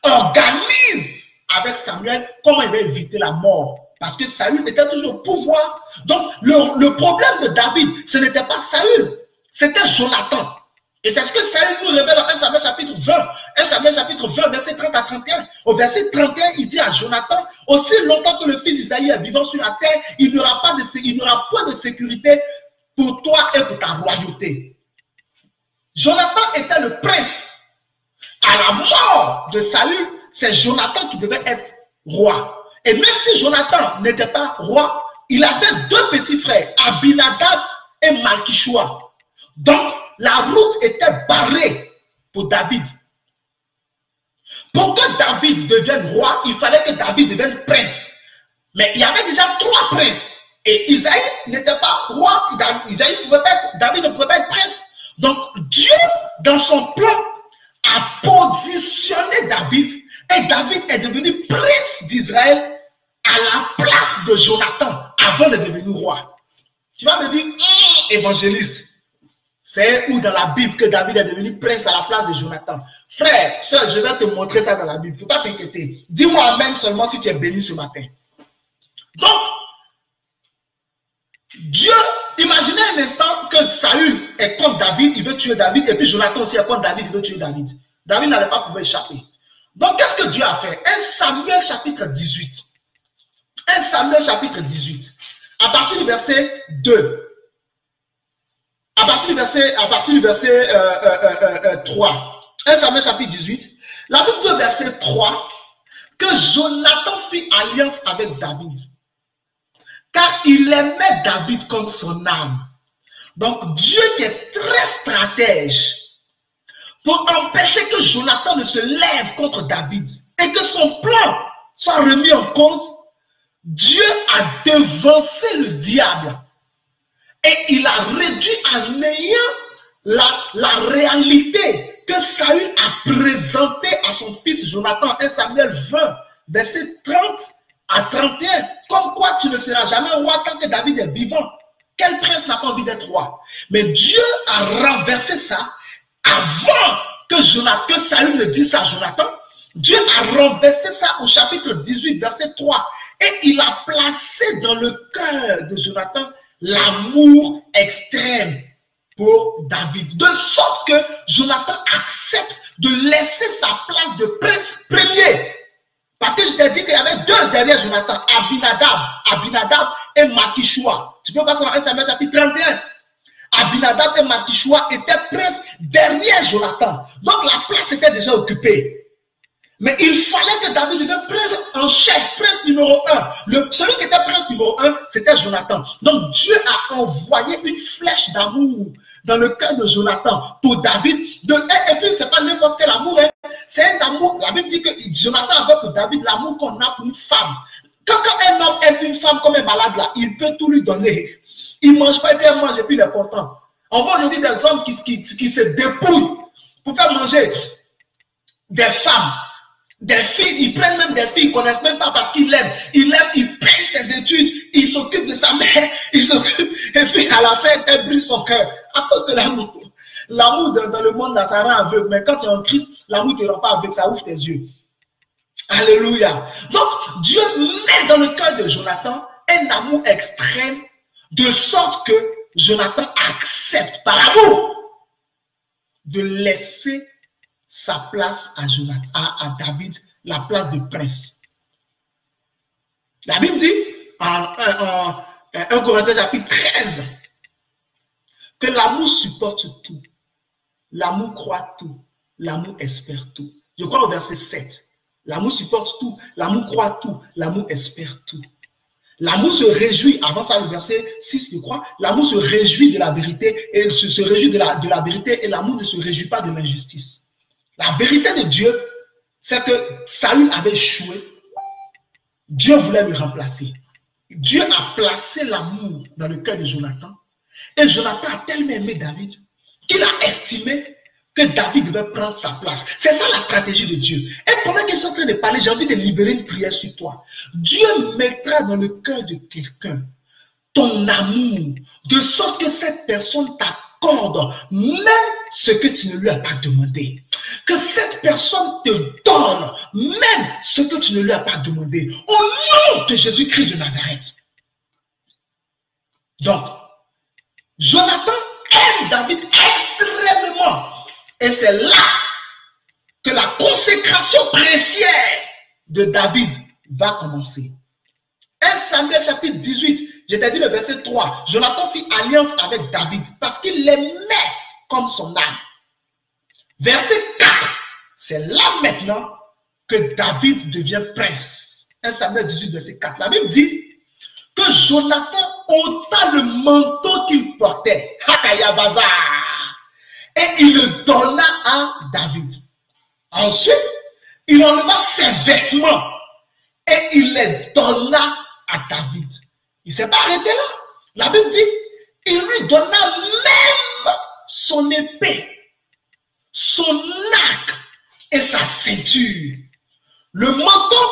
organise avec Samuel comment il va éviter la mort. Parce que Saül était toujours au pouvoir. Donc, le problème de David, ce n'était pas Saül, c'était Jonathan. Et c'est ce que Saül nous révèle dans 1 Samuel chapitre 20. 1 Samuel chapitre 20, verset 30 à 31. Au verset 31, il dit à Jonathan, aussi longtemps que le fils d'Isaïe est vivant sur la terre, il n'y aura point de sécurité pour toi et pour ta royauté. Jonathan était le prince. À la mort de Saül, c'est Jonathan qui devait être roi. Et même si Jonathan n'était pas roi, il avait deux petits frères, Abinadab et Malkishua. Donc, la route était barrée pour David. Pour que David devienne roi, il fallait que David devienne prince. Mais il y avait déjà trois princes. Et Isaïe n'était pas roi. David ne pouvait pas être prince. Donc, Dieu, dans son plan, a positionné David. Et David est devenu prince d'Israël à la place de Jonathan avant de devenir roi. Tu vas me dire, évangéliste, c'est où dans la Bible que David est devenu prince à la place de Jonathan? Frère, soeur, je vais te montrer ça dans la Bible. Il ne faut pas t'inquiéter. Dis-moi amen seulement si tu es béni ce matin. Donc, Dieu, imaginez un instant que Saül est contre David, il veut tuer David, et puis Jonathan aussi est contre David, il veut tuer David. David n'allait pas pouvoir échapper. Donc, qu'est-ce que Dieu a fait? 1 Samuel chapitre 18. 1 Samuel chapitre 18. À partir du verset 2. À partir du verset 3. 1 Samuel chapitre 18. La Bible dit au verset 3 que Jonathan fit alliance avec David. Car il aimait David comme son âme. Donc, Dieu qui est très stratège pour empêcher que Jonathan ne se lève contre David et que son plan soit remis en cause, Dieu a devancé le diable et il a réduit à néant la réalité que Saül a présentée à son fils Jonathan. 1 Samuel 20, verset 30 à 31. Comme quoi tu ne seras jamais roi tant que David est vivant. Quel prince n'a pas envie d'être roi? Mais Dieu a renversé ça avant que Saül ne dise à Jonathan. Dieu a renversé ça au chapitre 18, verset 3. Et il a placé dans le cœur de Jonathan l'amour extrême pour David. De sorte que Jonathan accepte de laisser sa place de prince premier. Parce que je t'ai dit qu'il y avait deux derrière Jonathan, Abinadab et Malchishua. Tu peux voir ça dans 1 Samuel chapitre 31. Abinadab et Malchishua étaient princes derrière Jonathan. Donc la place était déjà occupée. Mais il fallait que David devienne prince en chef, prince numéro 1. Celui qui était prince numéro 1, c'était Jonathan. Donc Dieu a envoyé une flèche d'amour dans le cœur de Jonathan pour David. Et puis, ce n'est pas n'importe quel amour. Hein. C'est un amour. La Bible dit que Jonathan avait pour David l'amour qu'on a pour une femme. Quand un homme aime une femme comme un malade, là, il peut tout lui donner. Il ne mange pas et puis il mange et puis il est content. On voit aujourd'hui des hommes qui se dépouillent pour faire manger des femmes. Des filles, ils prennent même des filles, ils ne connaissent même pas parce qu'ils l'aiment. Il paye ses études, il s'occupe de sa mère, il s'occupe, et puis à la fin, elle brise son cœur à cause de l'amour. L'amour dans le monde, là, ça rend aveugle, mais quand tu es en Christ, l'amour ne te rend pas aveugle, ça ouvre tes yeux. Alléluia. Donc, Dieu met dans le cœur de Jonathan un amour extrême, de sorte que Jonathan accepte par amour de laisser sa place à David, la place de prince. La Bible dit en 1 Corinthiens chapitre 13 que l'amour supporte tout, l'amour croit tout, l'amour espère tout. Je crois au verset 7. L'amour supporte tout, l'amour croit tout, l'amour espère tout. L'amour se réjouit, avant ça le verset 6 je crois, l'amour se réjouit de la vérité et se réjouit de la vérité et l'amour ne se réjouit pas de l'injustice. La vérité de Dieu, c'est que Saül avait échoué. Dieu voulait le remplacer. Dieu a placé l'amour dans le cœur de Jonathan. Et Jonathan a tellement aimé David qu'il a estimé que David devait prendre sa place. C'est ça la stratégie de Dieu. Et pendant qu'ils sont en train de parler, j'ai envie de libérer une prière sur toi. Dieu mettra dans le cœur de quelqu'un ton amour, de sorte que cette personne t'accorde même ce que tu ne lui as pas demandé. Que cette personne te donne même ce que tu ne lui as pas demandé. Au nom de Jésus-Christ de Nazareth. Donc, Jonathan aime David extrêmement. Et c'est là que la consécration princière de David va commencer. 1 Samuel chapitre 18, je t'ai dit le verset 3. Jonathan fit alliance avec David parce qu'il l'aimait comme son âme. Verset 4, c'est là maintenant que David devient prince. 1 Samuel 18, verset 4. La Bible dit que Jonathan ôta le manteau qu'il portait. Hakaya Bazar. Et il le donna à David. Ensuite, il enleva ses vêtements et il les donna à David. Il ne s'est pas arrêté là. La Bible dit, il lui donna même son épée, son arc et sa ceinture. Le manteau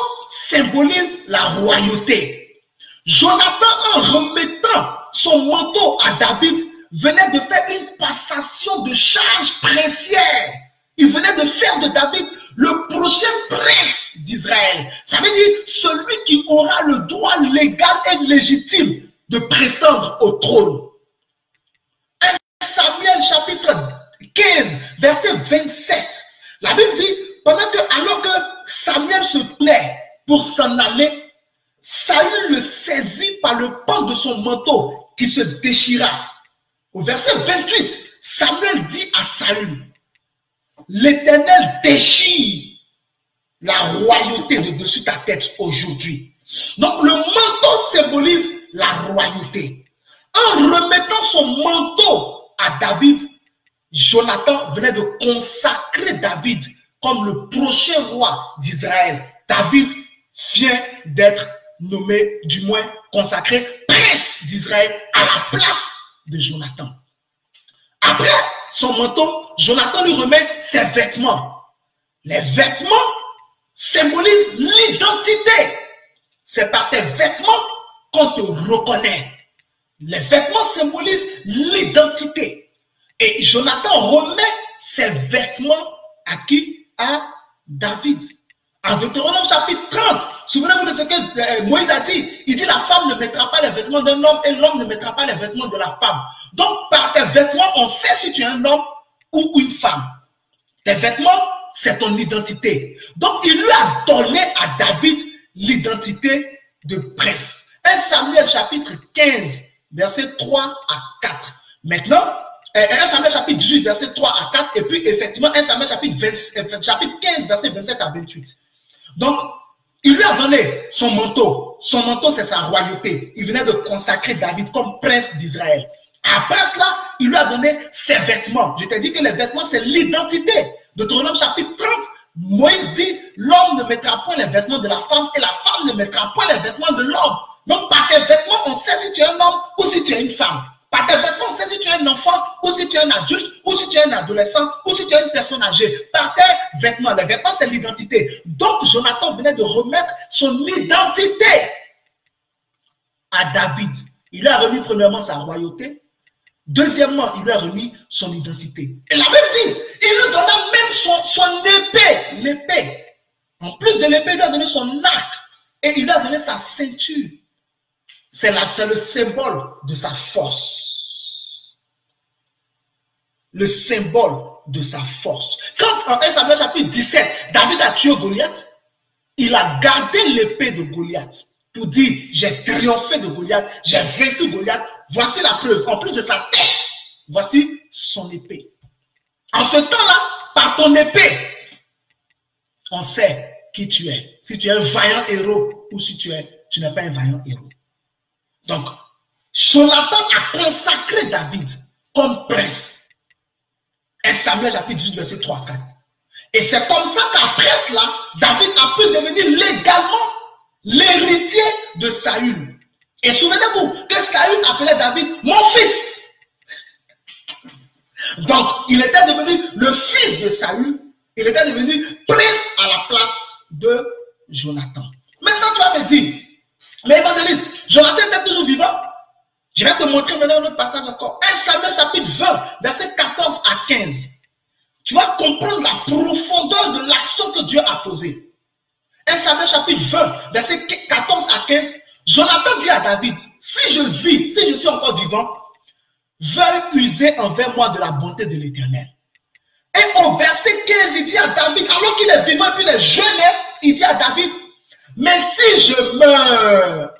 symbolise la royauté. Jonathan, en remettant son manteau à David venait de faire une passation de charge princière. Il venait de faire de David le prochain prince d'Israël. Ça veut dire celui qui aura le droit légal et légitime de prétendre au trône. 1 Samuel chapitre 15, verset 27. La Bible dit, alors que Samuel se tenait pour s'en aller, Saül le saisit par le pan de son manteau qui se déchira. Au verset 28, Samuel dit à Saül, l'Éternel déchire la royauté de dessus ta tête aujourd'hui. Donc le manteau symbolise la royauté. En remettant son manteau à David, Jonathan venait de consacrer David comme le prochain roi d'Israël. David vient d'être nommé, du moins consacré, prince d'Israël à la place de Jonathan. Après son manteau, Jonathan lui remet ses vêtements. Les vêtements symbolisent l'identité. C'est par tes vêtements qu'on te reconnaît. Les vêtements symbolisent l'identité. Et Jonathan remet ses vêtements à qui? À David. En Deutéronome chapitre 30, souvenez-vous de ce que Moïse a dit. Il dit la femme ne mettra pas les vêtements d'un homme et l'homme ne mettra pas les vêtements de la femme. Donc par tes vêtements, on sait si tu es un homme ou une femme. Tes vêtements, c'est ton identité. Donc il lui a donné à David l'identité de prince. 1 Samuel chapitre 15, verset 3 à 4. Maintenant, 1 Samuel chapitre 18, verset 3 à 4. Et puis effectivement, 1 Samuel chapitre 15, verset 27 à 28. Donc, il lui a donné son manteau. Son manteau, c'est sa royauté. Il venait de consacrer David comme prince d'Israël. Après cela, il lui a donné ses vêtements. Je t'ai dit que les vêtements, c'est l'identité. Deutéronome chapitre 30, Moïse dit, l'homme ne mettra point les vêtements de la femme et la femme ne mettra point les vêtements de l'homme. Donc, par tes vêtements, on sait si tu es un homme ou si tu es une femme. Par tes vêtements, on sait si tu es un enfant ou si tu es un adulte ou si tu es un adolescent ou si tu es une personne âgée. Par tes vêtements, les vêtements, c'est l'identité. Donc, Jonathan venait de remettre son identité à David. Il lui a remis premièrement sa royauté. Deuxièmement, il lui a remis son identité. Et la Bible dit, il lui donna même son épée. L'épée. En plus de l'épée, il lui a donné son arc. Et il lui a donné sa ceinture. C'est le symbole de sa force. Le symbole de sa force. Quand en 1 Samuel chapitre 17, David a tué Goliath, il a gardé l'épée de Goliath pour dire, j'ai triomphé de Goliath, j'ai vaincu Goliath, voici la preuve. En plus de sa tête, voici son épée. En ce temps-là, par ton épée, on sait qui tu es. Si tu es un vaillant héros ou si tu n'es pas un vaillant héros. Donc, Jonathan a consacré David comme prince. 1 Samuel chapitre 18, verset 3 à 4. Et c'est comme ça qu'après cela, David a pu devenir légalement l'héritier de Saül. Et souvenez-vous que Saül appelait David mon fils. Donc, il était devenu le fils de Saül. Il était devenu prince à la place de Jonathan. Maintenant, tu vas me dire, mais évangéliste, Jonathan était toujours vivant. Je vais te montrer maintenant un autre passage encore. 1 Samuel chapitre 20, verset 14 à 15. Tu vas comprendre la profondeur de l'action que Dieu a posée. 1 Samuel chapitre 20, verset 14 à 15. Jonathan dit à David, si je vis, si je suis encore vivant, veuille user envers moi de la bonté de l'Éternel. Et au verset 15, il dit à David, alors qu'il est vivant et puis il est jeune, il dit à David, mais si je meurs,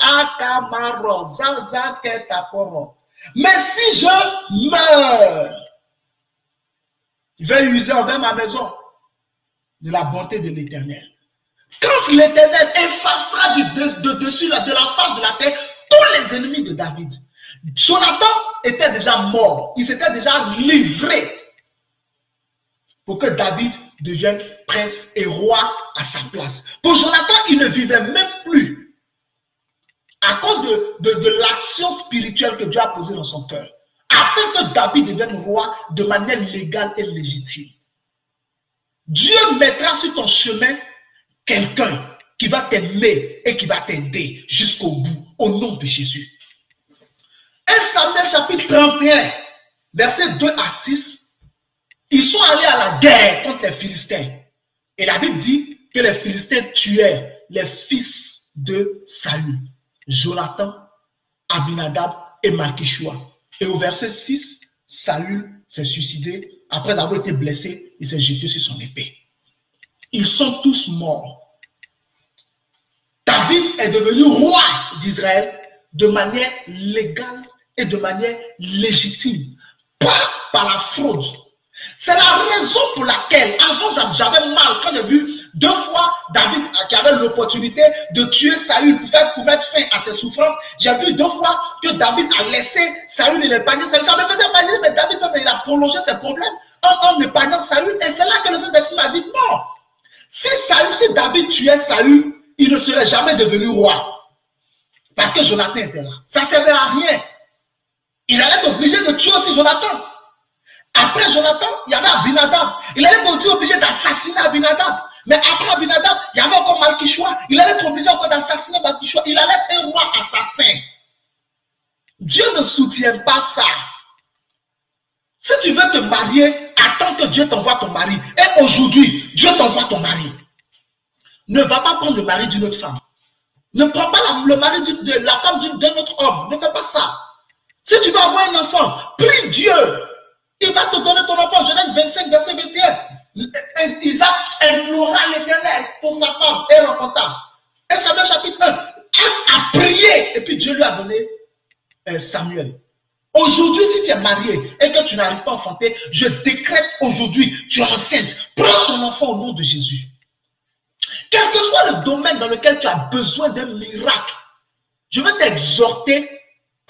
mais si je meurs, je vais user envers ma maison de la bonté de l'Éternel. Quand l'Éternel effacera de dessus de la face de la terre tous les ennemis de David. Jonathan était déjà mort. Il s'était déjà livré pour que David devienne prince et roi à sa place. Pour Jonathan, il ne vivait même plus à cause de l'action spirituelle que Dieu a posée dans son cœur, afin que David devienne roi de manière légale et légitime. Dieu mettra sur ton chemin quelqu'un qui va t'aimer et qui va t'aider jusqu'au bout, au nom de Jésus. 1 Samuel chapitre 31, versets 2 à 6, ils sont allés à la guerre contre les Philistins. Et la Bible dit que les Philistins tuèrent les fils de Saül, Jonathan, Abinadab et Malchishua. Et au verset 6, Saül s'est suicidé. Après avoir été blessé, il s'est jeté sur son épée. Ils sont tous morts. David est devenu roi d'Israël de manière légale et de manière légitime, pas par la fraude. C'est la raison pour laquelle, avant j'avais mal quand j'ai vu 2 fois David qui avait l'opportunité de tuer Saül pour mettre fin à ses souffrances. J'ai vu 2 fois que David a laissé Saül et l'épargner. Ça me faisait paniquer, mais David il a prolongé ses problèmes en épargnant Saül. Et c'est là que le Saint-Esprit m'a dit non. Si David tuait Saül, il ne serait jamais devenu roi. Parce que Jonathan était là. Ça ne servait à rien. Il allait être obligé de tuer aussi Jonathan. Après Jonathan, il y avait Abinadab. Il allait être aussi obligé d'assassiner Abinadab. Mais après Abinadab, il y avait encore Malchishua. Il allait être obligé encore d'assassiner Malchishua. Il allait être un roi assassin. Dieu ne soutient pas ça. Si tu veux te marier, attends que Dieu t'envoie ton mari. Et aujourd'hui, Dieu t'envoie ton mari. Ne va pas prendre le mari d'une autre femme. Ne prends pas le mari de la femme d'un autre homme. Ne fais pas ça. Si tu veux avoir un enfant, prie Dieu. Il va te donner ton enfant. Genèse 25, verset 21. Isaac implora l'Éternel pour sa femme et l'enfanta. Et Samuel chapitre 1, Anne a prié. Et puis Dieu lui a donné Samuel. Aujourd'hui, si tu es marié et que tu n'arrives pas à enfanter, je décrète aujourd'hui, tu es enceinte. Prends ton enfant au nom de Jésus. Quel que soit le domaine dans lequel tu as besoin d'un miracle, je veux t'exhorter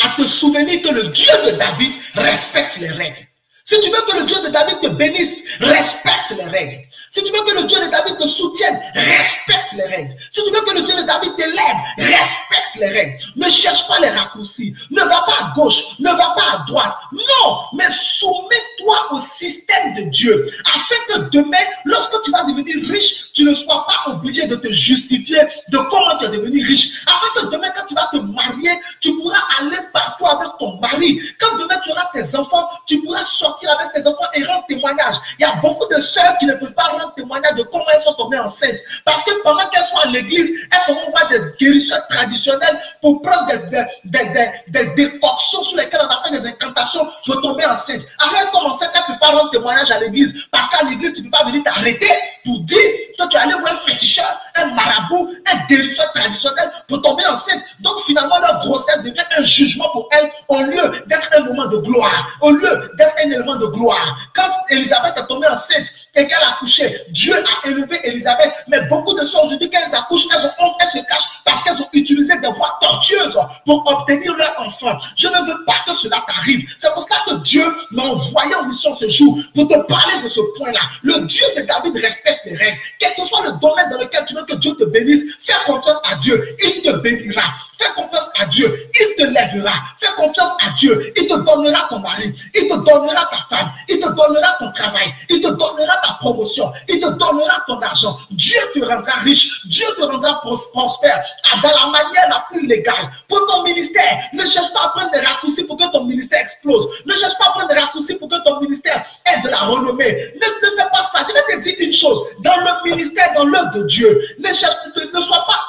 à te souvenir que le Dieu de David respecte les règles. Si tu veux que le Dieu de David te bénisse, respecte les règles. Si tu veux que le Dieu de David te soutienne, respecte les règles. Si tu veux que le Dieu de David t'élève, respecte les règles. Ne cherche pas les raccourcis. Ne va pas à gauche, ne va pas à droite. Non, mais soumets-toi au système de Dieu. Afin que demain, lorsque tu vas devenir riche, tu ne sois pas obligé de te justifier de comment tu es devenu riche. Afin que demain, quand tu vas te marier, tu pourras aller partout avec ton mari. Quand demain tu auras tes enfants, tu pourras sortir avec tes enfants et rendre témoignage. Il y a beaucoup de sœurs qui ne peuvent pas rendre témoignage de comment elles sont tombées enceintes. Parce que pendant qu'elles sont à l'église, elles se vont voir des guérisseurs traditionnels pour prendre des décoctions sur lesquelles on a fait des incantations pour tomber enceinte. Arrête comme enceinte, elles ne peuvent pas rendre témoignage à l'église. Parce qu'à l'église, tu ne peux pas venir t'arrêter pour dire que tu es allé voir un féticheur, un marabout, un guérisseur traditionnel pour tomber enceinte. Donc finalement, leur grossesse devient un jugement pour elles au lieu d'être un moment de gloire, au lieu d'être un élément de gloire. Quand Élisabeth est tombée enceinte et qu'elle a accouché, Dieu a élevé Élisabeth. Mais beaucoup de choses aujourd'hui, quand elles accouchent, elles ont honte, elles se cachent parce qu'elles ont utilisé des voies tortueuses pour obtenir leur enfant. Je ne veux pas que cela t'arrive. C'est pour cela que Dieu m'a envoyé en mission ce jour pour te parler de ce point-là. Le Dieu de David respecte les règles. Quel que soit le domaine dans lequel tu veux que Dieu te bénisse, fais confiance à Dieu. Il te bénira. Fais confiance à Dieu. Il te lèvera. Fais confiance à Dieu. Il te donnera ton mari. Il te donnera ta femme. Il te donnera ton travail. Il te donnera ta promotion. Il te donnera ton argent. Dieu te rendra riche. Dieu te rendra prospère dans la manière la plus légale. Pour ton ministère, ne cherche pas à prendre des raccourcis pour que ton ministère explose. Ne cherche pas à prendre des raccourcis pour que ton ministère ait de la renommée. Ne fais pas ça. Je vais te dire une chose. Dans le ministère, dans l'œuvre de Dieu, ne sois pas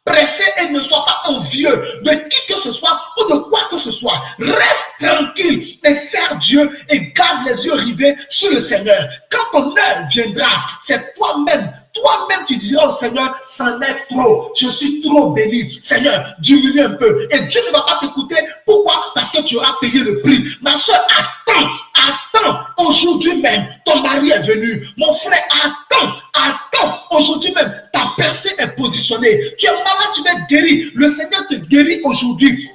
pressé et ne sois pas envieux de qui que ce soit ou de quoi que ce soit. Reste tranquille et sers Dieu et garde les yeux rivés sur le Seigneur. Quand ton heure viendra, c'est toi-même tu diras au Seigneur, c'en est trop, je suis trop béni. Seigneur, diminue un peu. Et Dieu ne va pas t'écouter. Pourquoi? Parce que tu auras payé le prix. Ma soeur, attends. Aujourd'hui même, ton mari est venu. Mon frère, attends. Aujourd'hui même, ta percée est positionnée. Tu es malade, tu vas être guéri. Le Seigneur te guérit aujourd'hui.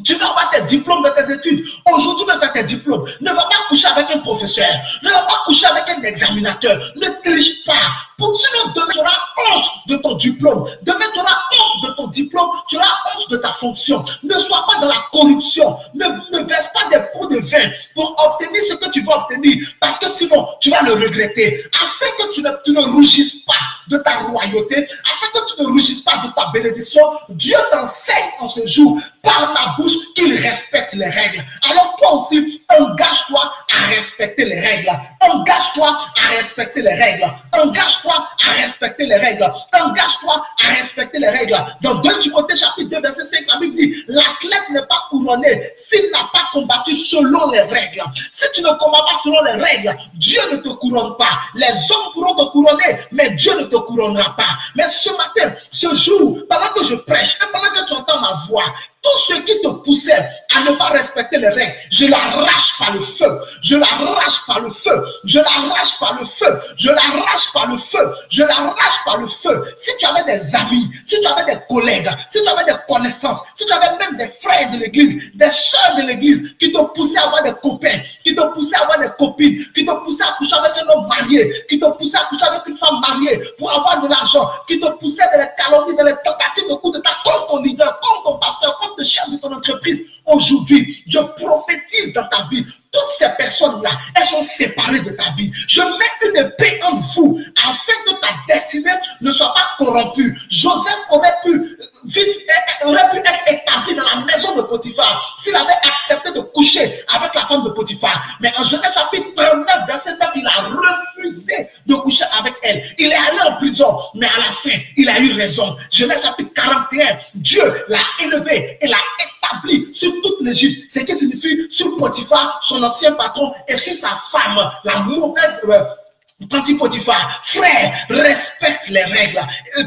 Tu vas avoir tes diplômes de tes études. Aujourd'hui même, tu as tes diplômes. Ne va pas coucher avec un professeur. Ne va pas coucher avec un examinateur. Ne triche pas. Sinon, demain, tu auras honte de ton diplôme. Demain, tu auras honte de ton diplôme. Tu auras honte de ta fonction. Ne sois pas dans la corruption. Ne verse pas des pots de vin pour obtenir ce que tu veux obtenir. Parce que sinon, tu vas le regretter. Afin que tu ne rougisses pas de ta royauté, afin que tu ne rougisses pas de ta bénédiction, Dieu t'enseigne en ce jour par ma bouche qu'il respecte les règles. Alors toi aussi, engage-toi à respecter les règles. Engage-toi à respecter les règles. Engage-toi à respecter les règles. Engage-toi à respecter les règles. Dans 2 Timothée chapitre 2 verset 5, la Bible dit, l'athlète n'est pas couronné s'il n'a pas combattu selon les règles. Si tu ne combats pas selon les règles, Dieu ne te couronne pas. Les hommes pourront te couronner, mais Dieu ne te couronnera pas. Mais ce matin, ce jour, pendant que je prêche et pendant que tu entends ma voix, tout ce qui te poussait à ne pas respecter les règles, je l'arrache par le feu. Je l'arrache par le feu. Je l'arrache par le feu. Je l'arrache par le feu. Je l'arrache par le feu. Si tu avais des amis, si tu avais des collègues, si tu avais des connaissances, si tu avais même des frères de l'église, des soeurs de l'église qui te poussaient à avoir des copains, qui te poussaient à avoir des copines, qui te poussaient à coucher avec un homme marié, qui te poussaient à coucher avec une femme mariée pour avoir de l'argent, qui te poussaient dans les calomnies, dans les tentatives de coup d'état contre ton leader, contre ton pasteur, contre le chef de ton entreprise. Aujourd'hui, je prophétise dans ta vie. Toutes ces personnes-là, elles sont séparées de ta vie. Je mets une épée en vous afin que ta destinée ne soit pas corrompue. Joseph aurait pu être établi dans la maison de Potiphar s'il avait accepté de coucher avec la femme de Potiphar. Mais en Genèse chapitre 39, verset 9, il a refusé de coucher avec elle. Il est allé en prison, mais à la fin, il a eu raison. Genèse chapitre 41, Dieu l'a élevé et l'a établi sur toute l'Égypte. Ce qui signifie sur Potiphar, son ancien patron, et sur sa femme, la mauvaise Potiphar. Frère, respecte les règles.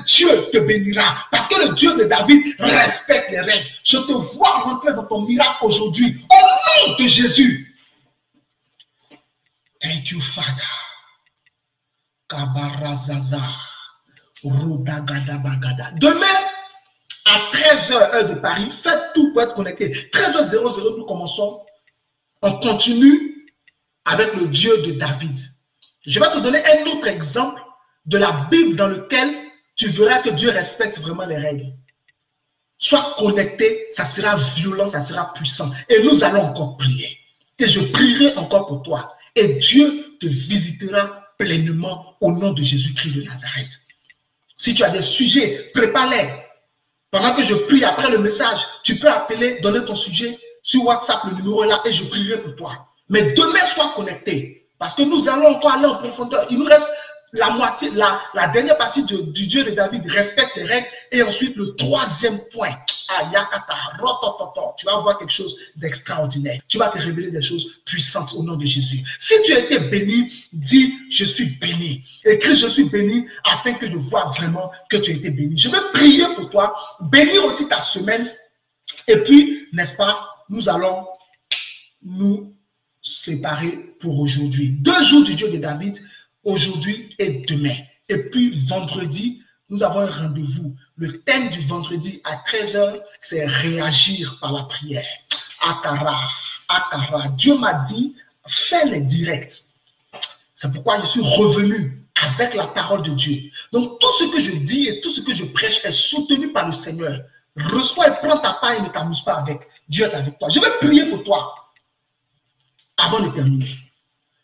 Dieu te bénira. Parce que le Dieu de David respecte les règles. Je te vois rentrer dans ton miracle aujourd'hui. Au nom de Jésus. Thank you, Father. Kabarazaza. Rudagadabagada. Demain, à 13h, heure de Paris, faites tout pour être connecté. 13h00, nous commençons. On continue avec le Dieu de David. Je vais te donner un autre exemple de la Bible dans lequel tu verras que Dieu respecte vraiment les règles. Sois connecté, ça sera violent, ça sera puissant. Et nous allons encore prier. Et je prierai encore pour toi. Et Dieu te visitera pleinement au nom de Jésus-Christ de Nazareth. Si tu as des sujets, prépare-les. Pendant que je prie après le message, tu peux appeler, donner ton sujet sur WhatsApp, le numéro est là et je prierai pour toi. Mais demain, sois connecté. Parce que nous allons encore aller en profondeur. Il nous reste la moitié, la dernière partie du Dieu de David, respecte les règles. Et ensuite, le troisième point, tu vas voir quelque chose d'extraordinaire. Tu vas te révéler des choses puissantes au nom de Jésus. Si tu as été béni, dis, je suis béni. Écris, je suis béni, afin que je vois vraiment que tu as été béni. Je vais prier pour toi, bénir aussi ta semaine. Et puis, n'est-ce pas, nous allons nous séparés pour aujourd'hui. 2 jours du Dieu de David, aujourd'hui et demain. Et puis vendredi, nous avons un rendez-vous. Le thème du vendredi à 13h, c'est réagir par la prière. Akara, Akara. Dieu m'a dit, fais les directs. C'est pourquoi je suis revenu avec la parole de Dieu. Donc tout ce que je dis et tout ce que je prêche est soutenu par le Seigneur. Reçois et prends ta part et ne t'amuse pas avec. Dieu est avec toi. Je vais prier pour toi. Avant de terminer,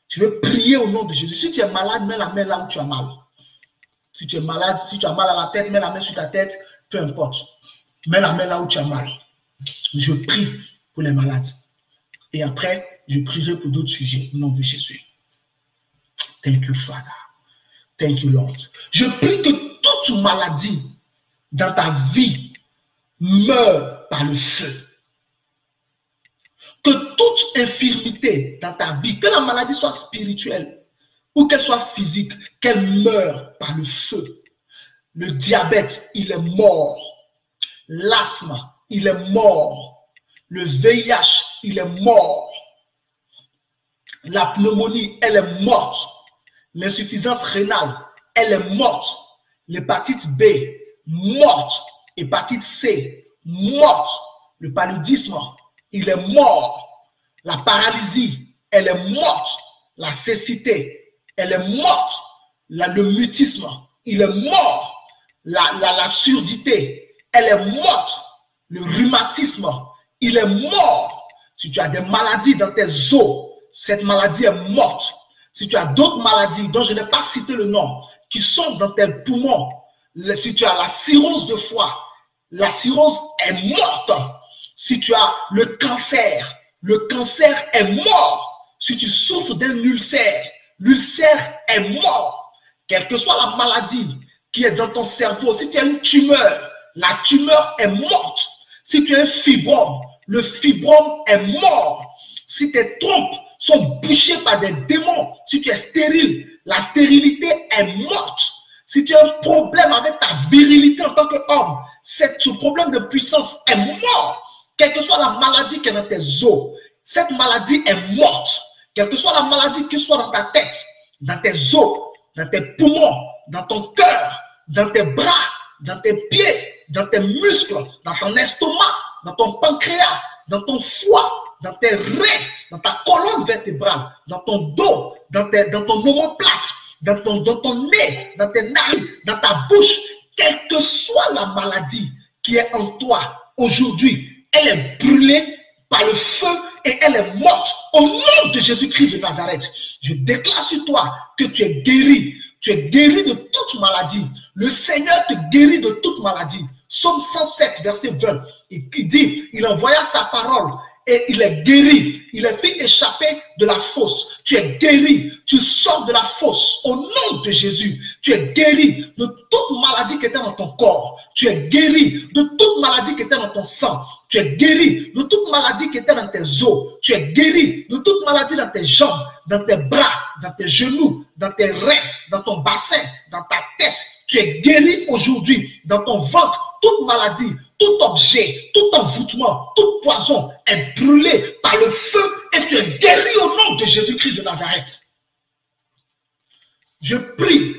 je vais prier au nom de Jésus. Si tu es malade, mets la main là où tu as mal. Si tu es malade, si tu as mal à la tête, mets la main sur ta tête, peu importe. Mets la main là où tu as mal. Je prie pour les malades. Et après, je prierai pour d'autres sujets au nom de Jésus. Thank you, Father. Thank you, Lord. Je prie que toute maladie dans ta vie meure par le feu. Que toute infirmité dans ta vie, que la maladie soit spirituelle ou qu'elle soit physique, qu'elle meure par le feu. Le diabète, il est mort. L'asthme, il est mort. Le VIH, il est mort. La pneumonie, elle est morte. L'insuffisance rénale, elle est morte. L'hépatite B, morte. Hépatite C, morte. Le paludisme, il est mort. La paralysie, elle est morte. La cécité, elle est morte. Le mutisme, il est mort. La surdité, elle est morte. Le rhumatisme, il est mort. Si tu as des maladies dans tes os, cette maladie est morte. si tu as d'autres maladies dont je n'ai pas cité le nom, qui sont dans tes poumons, si tu as la cirrhose de foie, la cirrhose est morte. Si tu as le cancer est mort. Si tu souffres d'un ulcère, l'ulcère est mort. Quelle que soit la maladie qui est dans ton cerveau, si tu as une tumeur, la tumeur est morte. Si tu as un fibrome, le fibrome est mort. Si tes trompes sont bouchées par des démons, si tu es stérile, la stérilité est morte. Si tu as un problème avec ta virilité en tant qu'homme, ce problème de puissance est mort. Quelle que soit la maladie qui est dans tes os, cette maladie est morte. Quelle que soit la maladie qui soit dans ta tête, dans tes os, dans tes poumons, dans ton cœur, dans tes bras, dans tes pieds, dans tes muscles, dans ton estomac, dans ton pancréas, dans ton foie, dans tes reins, dans ta colonne vertébrale, dans ton dos, dans ton omoplate, dans ton nez, dans tes narines, dans ta bouche, quelle que soit la maladie qui est en toi aujourd'hui, elle est brûlée par le feu et elle est morte au nom de Jésus-Christ de Nazareth. Je déclare sur toi que tu es guéri. Tu es guéri de toute maladie. Le Seigneur te guérit de toute maladie. Psaume 107, verset 20. Il dit, il envoya sa parole et il est guéri. Il est fait échapper de la fosse. Tu es guéri. Tu sors de la fosse au nom de Jésus. Tu es guéri de toute maladie qui était dans ton corps. Tu es guéri de toute maladie qui était dans ton sang. Tu es guéri de toute maladie qui était dans tes os. Tu es guéri de toute maladie dans tes jambes, dans tes bras, dans tes genoux, dans tes reins, dans ton bassin, dans ta tête. Tu es guéri aujourd'hui dans ton ventre. Toute maladie, tout objet, tout envoûtement, tout poison est brûlé par le feu et tu es guéri au nom de Jésus-Christ de Nazareth. Je prie,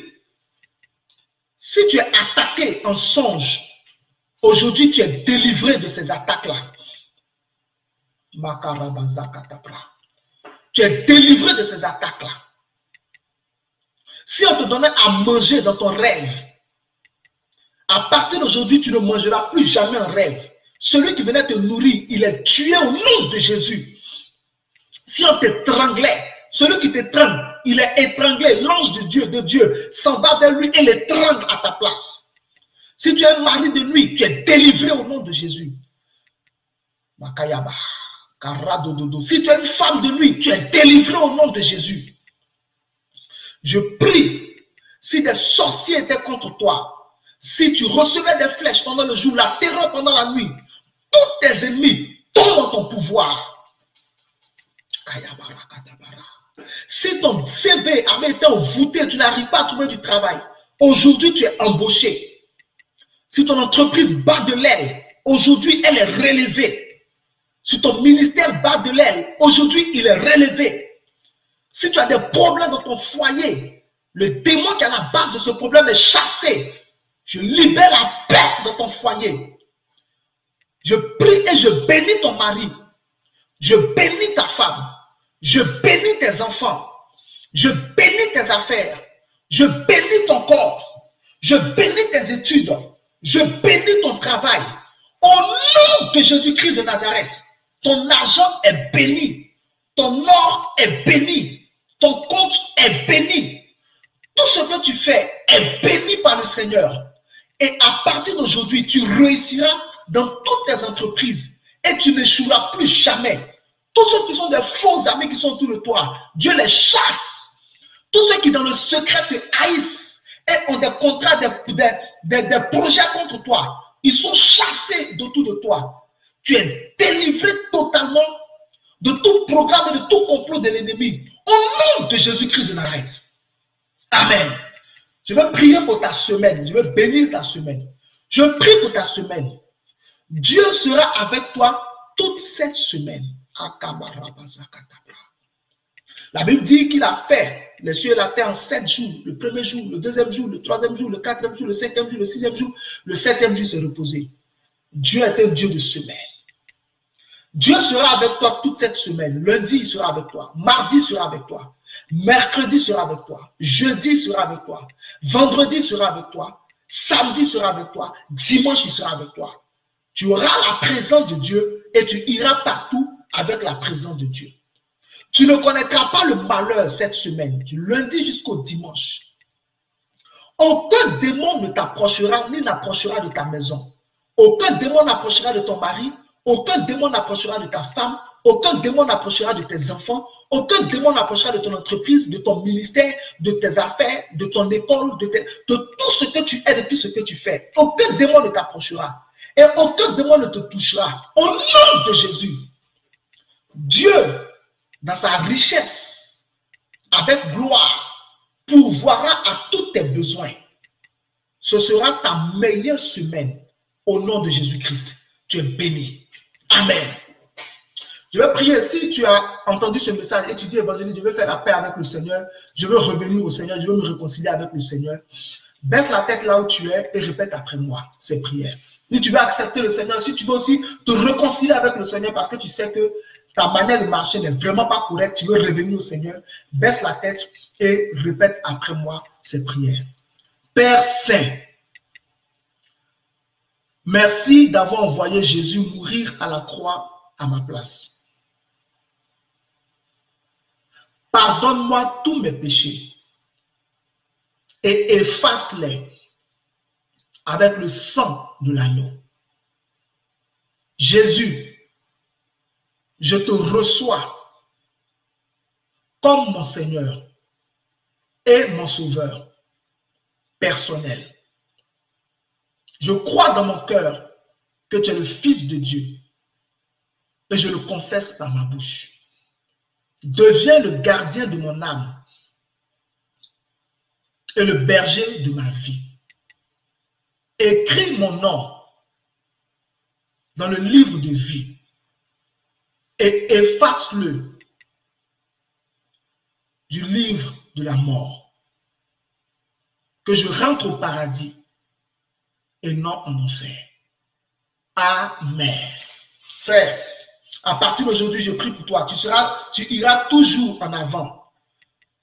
si tu es attaqué en songe, aujourd'hui tu es délivré de ces attaques-là. Tu es délivré de ces attaques-là. Si on te donnait à manger dans ton rêve, à partir d'aujourd'hui, tu ne mangeras plus jamais un rêve. Celui qui venait te nourrir, il est tué au nom de Jésus. Si on t'étranglait, celui qui t'étrangle, il est étranglé. L'ange de Dieu s'en va vers lui et l'étrangle à ta place. Si tu es un mari de nuit, tu es délivré au nom de Jésus. Si tu es une femme de nuit, tu es délivré au nom de Jésus. Je prie, si des sorciers étaient contre toi, si tu recevais des flèches pendant le jour, la terreur pendant la nuit, tous tes ennemis tombent dans ton pouvoir. Si ton CV avait été envoûté, tu n'arrives pas à trouver du travail, aujourd'hui tu es embauché. Si ton entreprise bat de l'aile, aujourd'hui elle est relevée. Si ton ministère bat de l'aile, aujourd'hui il est relevé. Si tu as des problèmes dans ton foyer, le démon qui est à la base de ce problème est chassé. Je libère la paix dans ton foyer. Je prie et je bénis ton mari. Je bénis ta femme. Je bénis tes enfants. Je bénis tes affaires. Je bénis ton corps. Je bénis tes études. Je bénis ton travail. Au nom de Jésus-Christ de Nazareth, ton argent est béni. Ton or est béni. Ton compte est béni. Tout ce que tu fais est béni par le Seigneur. Et à partir d'aujourd'hui, tu réussiras dans toutes tes entreprises et tu n'échoueras plus jamais. Tous ceux qui sont des faux amis qui sont autour de toi, Dieu les chasse. Tous ceux qui dans le secret te haïssent et ont des contrats, des projets contre toi, ils sont chassés autour de toi. Tu es délivré totalement de tout programme et de tout complot de l'ennemi. Au nom de Jésus-Christ de Nazareth. Amen. Je vais prier pour ta semaine. Je vais bénir ta semaine. Je prie pour ta semaine. Dieu sera avec toi toute cette semaine. La Bible dit qu'il a fait les cieux et la terre en 7 jours. Le premier jour, le deuxième jour, le troisième jour, le quatrième jour, le cinquième jour, le sixième jour. Le septième jour s'est reposé. Dieu est un Dieu de semaine. Dieu sera avec toi toute cette semaine. Lundi, il sera avec toi. Mardi, il sera avec toi. Mercredi sera avec toi. Jeudi sera avec toi. Vendredi sera avec toi. Samedi sera avec toi. Dimanche, il sera avec toi. Tu auras la présence de Dieu et tu iras partout avec la présence de Dieu. Tu ne connaîtras pas le malheur cette semaine, du lundi jusqu'au dimanche. Aucun démon ne t'approchera ni n'approchera de ta maison. Aucun démon n'approchera de ton mari. Aucun démon n'approchera de ta femme. Aucun démon n'approchera de tes enfants. Aucun démon n'approchera de ton entreprise, de ton ministère, de tes affaires, de ton école, de tout ce que tu es, de tout ce que tu fais. Aucun démon ne t'approchera. Et aucun démon ne te touchera. Au nom de Jésus, Dieu, dans sa richesse, avec gloire, pourvoira à tous tes besoins. Ce sera ta meilleure semaine. Au nom de Jésus-Christ, tu es béni. Amen. Je vais prier. Si tu as entendu ce message et tu dis, évangéliste, je veux faire la paix avec le Seigneur, je veux revenir au Seigneur, je veux me réconcilier avec le Seigneur, baisse la tête là où tu es et répète après moi ces prières. Si tu veux accepter le Seigneur, si tu veux aussi te réconcilier avec le Seigneur parce que tu sais que ta manière de marcher n'est vraiment pas correcte, tu veux revenir au Seigneur, baisse la tête et répète après moi ces prières. Père Saint, merci d'avoir envoyé Jésus mourir à la croix à ma place. Pardonne-moi tous mes péchés et efface-les avec le sang de l'agneau. Jésus, je te reçois comme mon Seigneur et mon Sauveur personnel. Je crois dans mon cœur que tu es le Fils de Dieu et je le confesse par ma bouche. Deviens le gardien de mon âme et le berger de ma vie. Écris mon nom dans le livre de vie et efface-le du livre de la mort. Que je rentre au paradis et non en enfer. Amen. Frère, à partir d'aujourd'hui, je prie pour toi. Tu iras toujours en avant.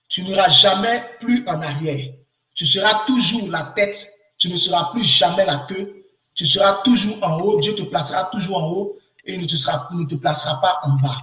Tu n'iras jamais plus en arrière. Tu seras toujours la tête. Tu ne seras plus jamais la queue. Tu seras toujours en haut. Dieu te placera toujours en haut et il ne te placera pas en bas.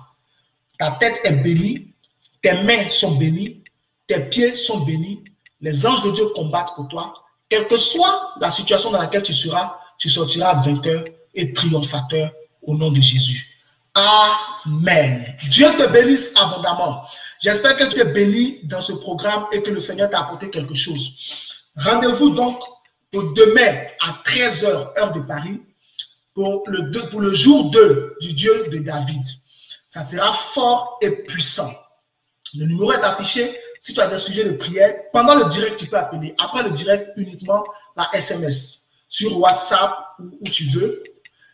Ta tête est bénie. Tes mains sont bénies. Tes pieds sont bénis. Les anges de Dieu combattent pour toi. Quelle que soit la situation dans laquelle tu seras, tu sortiras vainqueur et triomphateur au nom de Jésus. Amen. Dieu te bénisse abondamment. J'espère que tu es béni dans ce programme et que le Seigneur t'a apporté quelque chose. Rendez-vous donc pour demain à 13 h, heure de Paris, pour le jour 2 du Dieu de David. Ça sera fort et puissant. Le numéro est affiché. Si tu as des sujets de prière, pendant le direct, tu peux appeler. Après le direct, uniquement par SMS, sur WhatsApp ou où tu veux.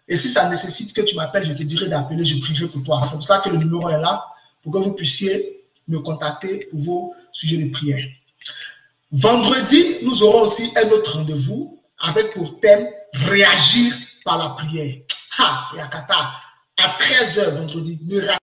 Et si ça nécessite que tu m'appelles, je te dirai d'appeler, je prierai pour toi. C'est pour ça que le numéro est là, pour que vous puissiez me contacter pour vos sujets de prière. Vendredi, nous aurons aussi un autre rendez-vous avec pour thème « Réagir par la prière ». Ha, Yakata, à 13 h vendredi.